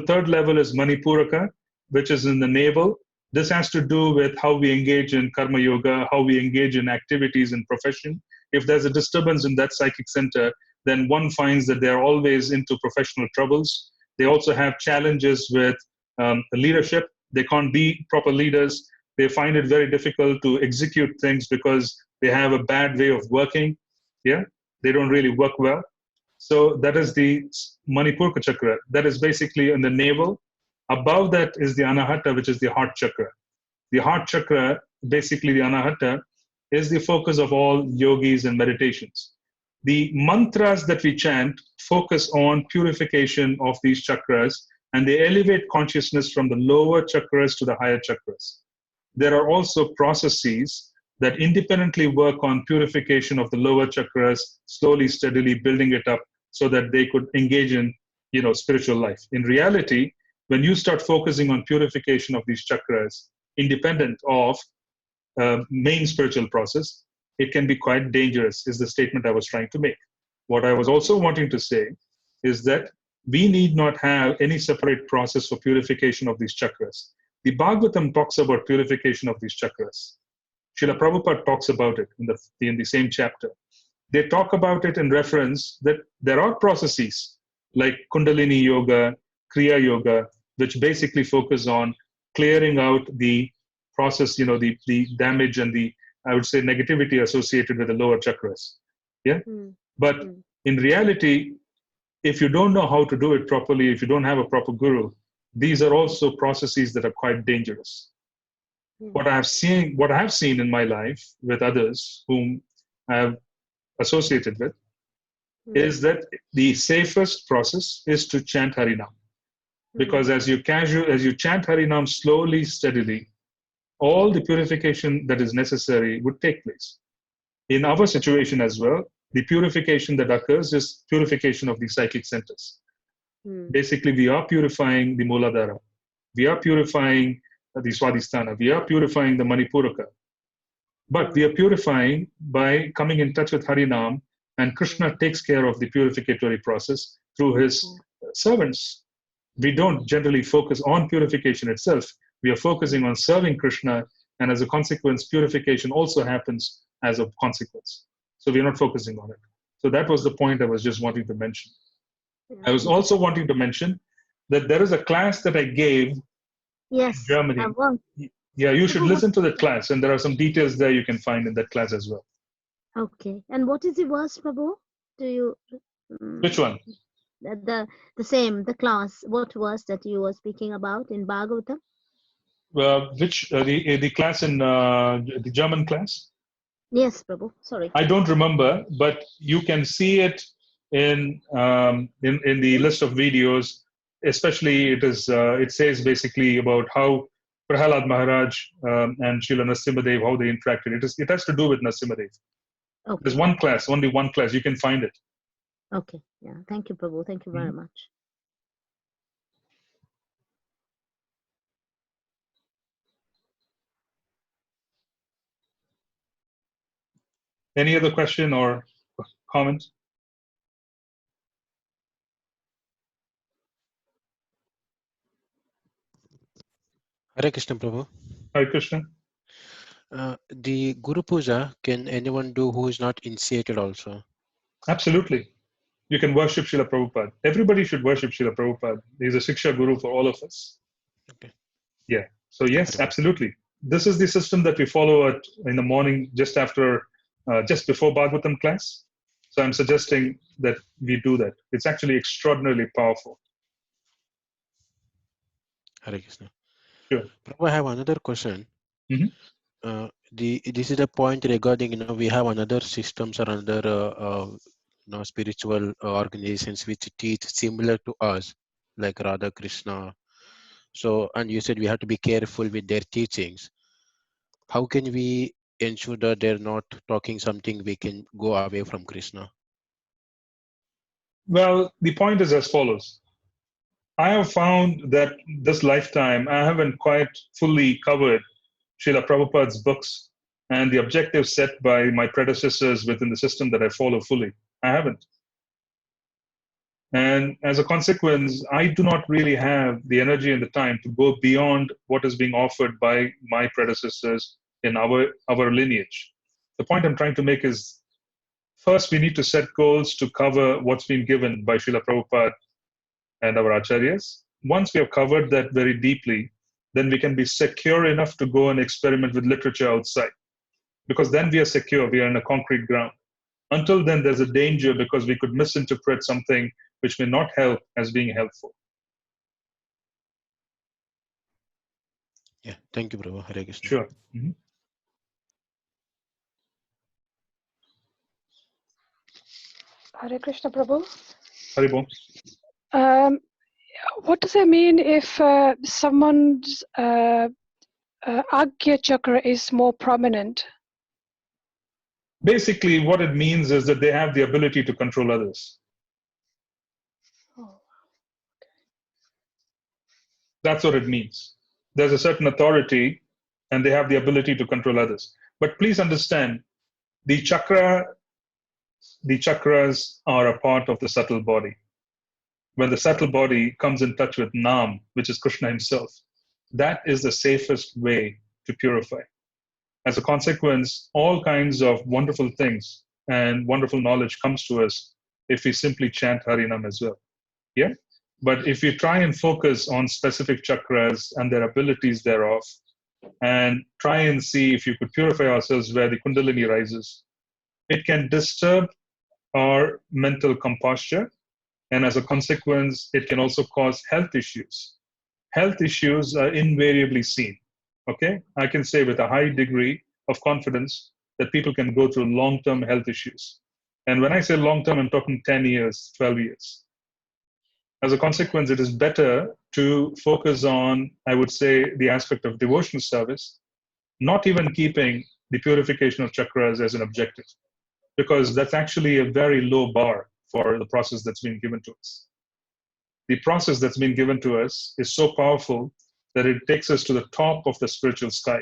third level is Manipuraka, which is in the navel. This has to do with how we engage in karma yoga, how we engage in activities in profession. If there's a disturbance in that psychic center, then one finds that they're always into professional troubles. They also have challenges with leadership. They can't be proper leaders. They find it very difficult to execute things because they have a bad way of working. Yeah, they don't really work well. So that is the Manipurka chakra. That is basically in the navel. Above that is the Anahata, which is the heart chakra. The heart chakra, basically the Anahata, is the focus of all yogis and meditations. The mantras that we chant focus on purification of these chakras, and they elevate consciousness from the lower chakras to the higher chakras. There are also processes that independently work on purification of the lower chakras, slowly, steadily building it up so that they could engage in, spiritual life. In reality, when you start focusing on purification of these chakras, independent of main spiritual process, it can be quite dangerous, is the statement I was trying to make. What I was also wanting to say is that we need not have any separate process for purification of these chakras. The Bhagavatam talks about purification of these chakras. Srila Prabhupada talks about it in the same chapter. They talk about it in reference that there are processes like Kundalini Yoga, Kriya Yoga, which basically focus on clearing out the process, the damage and the, I would say, negativity associated with the lower chakras. Yeah. But in reality, if you don't know how to do it properly, if you don't have a proper guru, these are also processes that are quite dangerous. What I have seen in my life with others whom I have associated with is that the safest process is to chant Harinam. Because as you chant Harinam slowly, steadily, all the purification that is necessary would take place. In our situation as well, the purification that occurs is purification of the psychic centers. Basically, we are purifying the Muladhara. We are purifying the Swadhisthana. We are purifying the Manipuraka. But we are purifying by coming in touch with Harinam, and Krishna takes care of the purificatory process through his servants. We don't generally focus on purification itself. We are focusing on serving Krishna, and as a consequence, purification also happens as a consequence. So we're not focusing on it. So that was the point I was just wanting to mention. I was also wanting to mention that there is a class that I gave in Germany. Yeah, you should listen to that class, and there are some details there you can find in that class as well. Okay. And what is the verse, Prabhu? Do you? Which one? The same, the class. What verse that you were speaking about in Bhagavatam? The class in the German class? Yes, Prabhu. Sorry. I don't remember, but you can see it in the list of videos. Especially, it says basically about how Prahalad Maharaj and Srila Narasimhadev, how they interacted. It has to do with Narasimhadev. Okay. There's one class, only one class. You can find it. Okay. Yeah. Thank you, Prabhu. Thank you very much. Any other question or comment? Hare Krishna, Prabhu. Hare Krishna. The Guru Puja, can anyone do who is not initiated also? Absolutely. You can worship Srila Prabhupada. Everybody should worship Srila Prabhupada. He's a Shiksha Guru for all of us. Okay. Yeah. So yes, absolutely. This is the system that we follow in the morning just before Bhagavatam class. So I'm suggesting that we do that. It's actually extraordinarily powerful. Hare Krishna. Sure. Prabhu, I have another question. This is a point regarding, we have another systems or another spiritual organizations which teach similar to us, like Radha Krishna. So, and you said we have to be careful with their teachings. How can we ensure that they're not talking something we can go away from Krishna? Well, the point is as follows. I have found that this lifetime, I haven't quite fully covered Srila Prabhupada's books and the objectives set by my predecessors within the system that I follow fully. I haven't. And as a consequence, I do not really have the energy and the time to go beyond what is being offered by my predecessors in our lineage. The point I'm trying to make is, first, we need to set goals to cover what's been given by Srila Prabhupada and our acharyas. Once we have covered that very deeply, then we can be secure enough to go and experiment with literature outside. Because then we are secure, we are in a concrete ground. Until then, there's a danger because we could misinterpret something which may not help as being helpful. Yeah, thank you, Prabhu. Hare Krishna. Sure. Mhm. Hare Krishna, Prabhu. Haribol. What does it mean if someone's Agya chakra is more prominent? Basically, what it means is that they have the ability to control others. Oh. That's what it means. There's a certain authority and they have the ability to control others. But please understand, the chakras are a part of the subtle body. When the subtle body comes in touch with Nam, which is Krishna himself, that is the safest way to purify. As a consequence, all kinds of wonderful things and wonderful knowledge comes to us if we simply chant Harinam as well. Yeah? But if we try and focus on specific chakras and their abilities thereof, and try and see if you could purify ourselves where the Kundalini rises, it can disturb our mental composture. And as a consequence, it can also cause health issues. Health issues are invariably seen. Okay, I can say with a high degree of confidence that people can go through long-term health issues. And when I say long-term, I'm talking 10 years, 12 years. As a consequence, it is better to focus on, I would say, the aspect of devotional service, not even keeping the purification of chakras as an objective, because that's actually a very low bar for the process that's been given to us. The process that's been given to us is so powerful that it takes us to the top of the spiritual sky.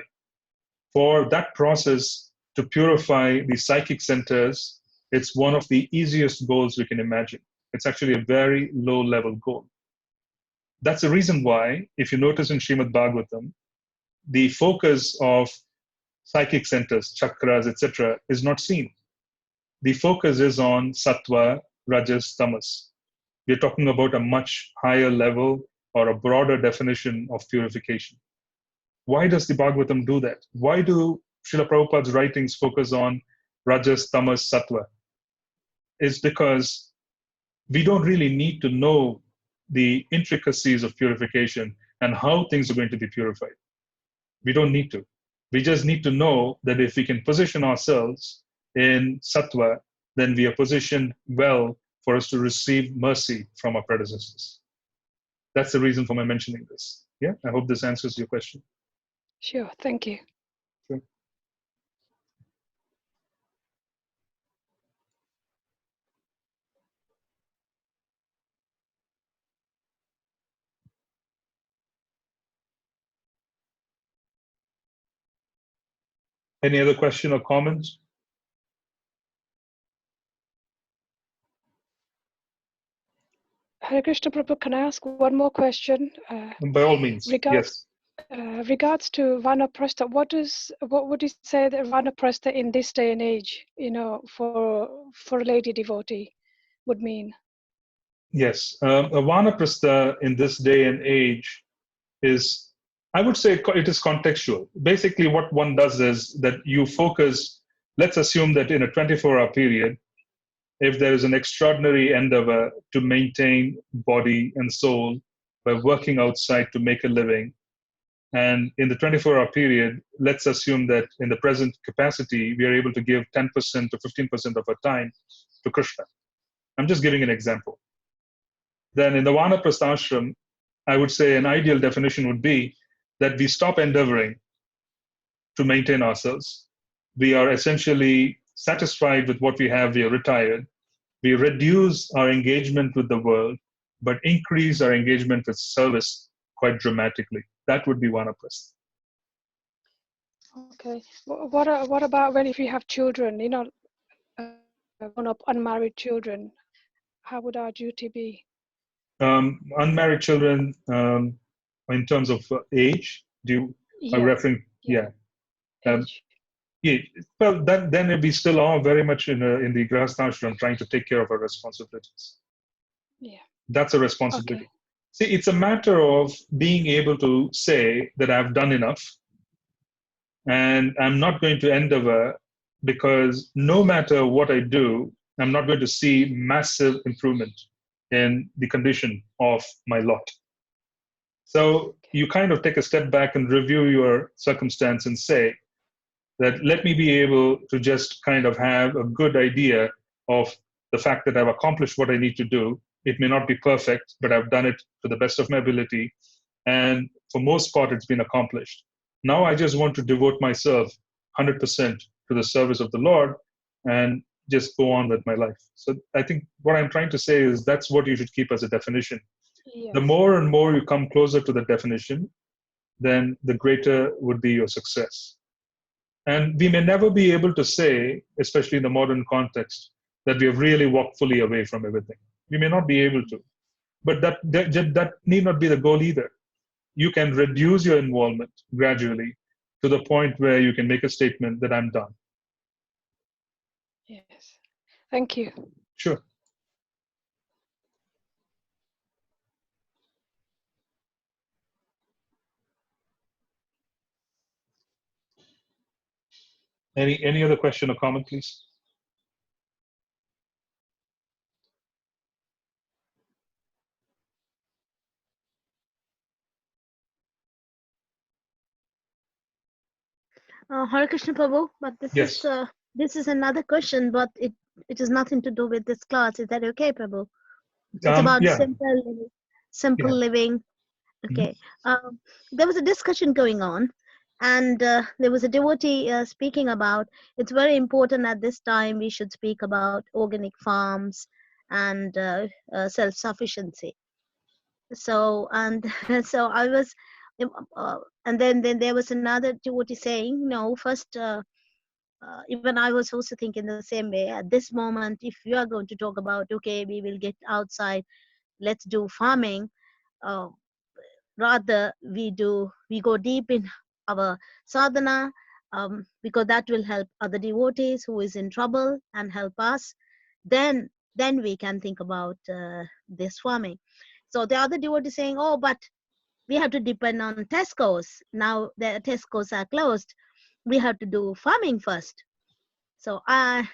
For that process to purify the psychic centers, it's one of the easiest goals we can imagine. It's actually a very low-level goal. That's the reason why, if you notice in Srimad Bhagavatam, the focus of psychic centers, chakras, etc., is not seen. The focus is on sattva, rajas, tamas. We're talking about a much higher level or a broader definition of purification. Why does the Bhagavatam do that? Why do Srila Prabhupada's writings focus on rajas, tamas, sattva? It's because we don't really need to know the intricacies of purification and how things are going to be purified. We don't need to. We just need to know that if we can position ourselves in sattva, then we are positioned well for us to receive mercy from our predecessors. That's the reason for my mentioning this. Yeah, I hope this answers your question. Sure, thank you. Sure. Any other question or comments? Hare Krishna Prabhu, can I ask one more question? By all means, yes. Regards to Vanaprastha, what would you say that Vanaprastha in this day and age, for a lady devotee would mean? Yes, a Vanaprastha in this day and age is, I would say it is contextual. Basically, what one does is that you focus, let's assume that in a 24-hour period, if there is an extraordinary endeavor to maintain body and soul by working outside to make a living, and in the 24-hour period, let's assume that in the present capacity, we are able to give 10% to 15% of our time to Krishna. I'm just giving an example. Then in the Vanaprastha ashram, I would say an ideal definition would be that we stop endeavoring to maintain ourselves. We are essentially satisfied with what we have, we are retired. We reduce our engagement with the world, but increase our engagement with service quite dramatically. That would be Vanaprastha. Okay. What about if you have children, grown up unmarried children? How would our duty be? Unmarried children, in terms of age, are referring? Yeah. Yeah. Well, then we still are very much in the Grahastha ashram trying to take care of our responsibilities. Yeah. That's a responsibility. Okay. See, it's a matter of being able to say that I've done enough and I'm not going to endeavor, because no matter what I do, I'm not going to see massive improvement in the condition of my lot. So you kind of take a step back and review your circumstance and say that let me be able to just kind of have a good idea of the fact that I've accomplished what I need to do. It may not be perfect, but I've done it to the best of my ability. And for most part, it's been accomplished. Now I just want to devote myself 100% to the service of the Lord and just go on with my life. So I think what I'm trying to say is that's what you should keep as a definition. Yes. The more and more you come closer to the definition, then the greater would be your success. And we may never be able to say, especially in the modern context, that we have really walked fully away from everything. We may not be able to. But that need not be the goal either. You can reduce your involvement gradually to the point where you can make a statement that I'm done. Yes. Thank you. Sure. Any other question or comment, please? Hare Krishna Prabhu, but Yes. this is another question, but it has nothing to do with this class. Is that okay, Prabhu? It's about Yeah. simple living. Okay. There was a discussion going on, and there was a devotee speaking about it's very important at this time we should speak about organic farms and self-sufficiency. So so I was, and then there was another devotee saying, no, first. Even I was also thinking the same way. At this moment, if you are going to talk about, okay, we will get outside, let's do farming, rather we go deep in our sadhana, because that will help other devotees who is in trouble and help us. Then we can think about this farming. So the other devotee saying, oh, but we have to depend on Tesco's. Now the Tesco's are closed. We have to do farming first. So I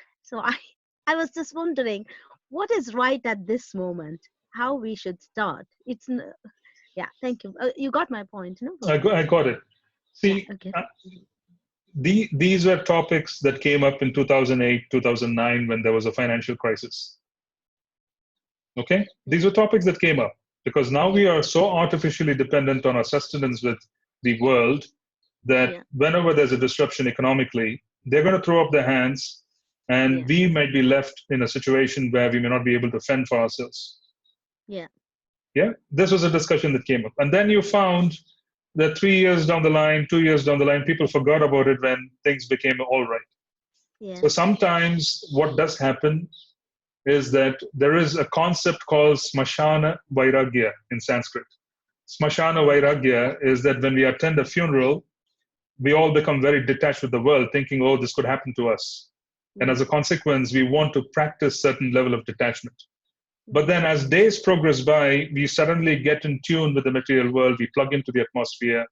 was just wondering, what is right at this moment? How we should start? Yeah. Thank you. You got my point, no? I got it. See, yeah, okay. These were topics that came up in 2008, 2009 when there was a financial crisis. Okay, these were topics that came up because now we are so artificially dependent on our sustenance with the world that whenever there's a disruption economically, they're going to throw up their hands, and we might be left in a situation where we may not be able to fend for ourselves. Yeah. Yeah. This was a discussion that came up. And then you found that 3 years down the line, 2 years down the line, people forgot about it when things became all right. Yeah. So sometimes what does happen is that there is a concept called smashana vairagya in Sanskrit. Smashana vairagya is that when we attend a funeral, we all become very detached with the world, thinking, oh, this could happen to us. And as a consequence, we want to practice certain level of detachment. But then as days progress by, we suddenly get in tune with the material world, we plug into the atmosphere,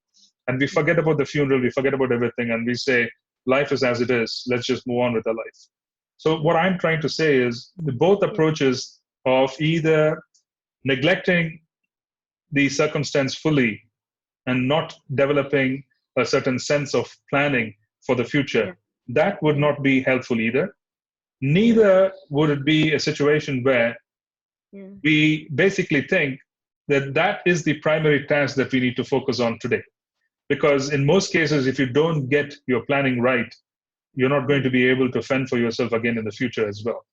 and we forget about the funeral, we forget about everything, and we say, life is as it is, let's just move on with our life. So what I'm trying to say is both approaches of either neglecting the circumstance fully and not developing a certain sense of planning for the future, that would not be helpful either. Neither would it be a situation where we basically think that that is the primary task that we need to focus on today. Because in most cases, if you don't get your planning right, you're not going to be able to fend for yourself again in the future as well.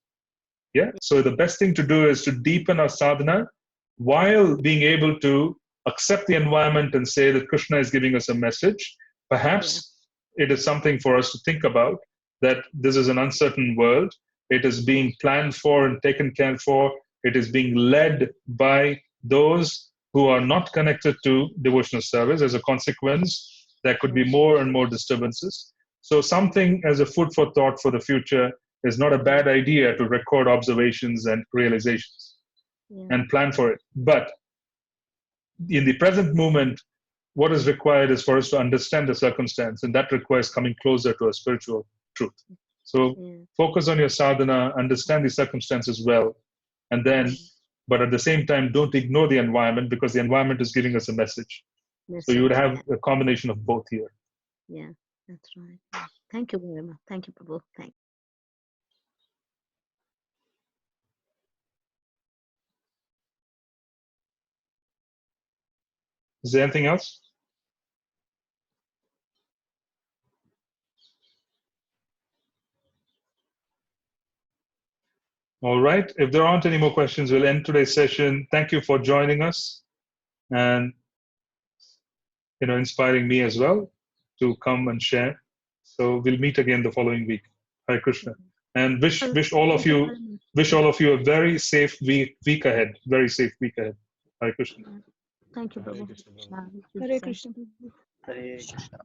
Yeah. So the best thing to do is to deepen our sadhana while being able to accept the environment and say that Krishna is giving us a message. Perhaps it is something for us to think about, that this is an uncertain world. It is being planned for and taken care for. It is being led by those who are not connected to devotional service. As a consequence, there could be more and more disturbances. So something as a food for thought for the future is not a bad idea to record observations and realizations and plan for it. But in the present moment, what is required is for us to understand the circumstance, and that requires coming closer to a spiritual truth. So focus on your sadhana, understand the circumstances well, and then, but at the same time, don't ignore the environment, because the environment is giving us a message. So you would have a combination of both here. Yeah, that's right. Thank you very much. Thank you, Prabhu. Thank. Is there anything else? All right. If there aren't any more questions, we'll end today's session. Thank you for joining us, and inspiring me as well to come and share. So we'll meet again the following week. Hare Krishna, and wish all of you a very safe week ahead. Very safe week ahead. Hare Krishna. Thank you, Prabhu. Hare Krishna. Hare Krishna. Hare Krishna.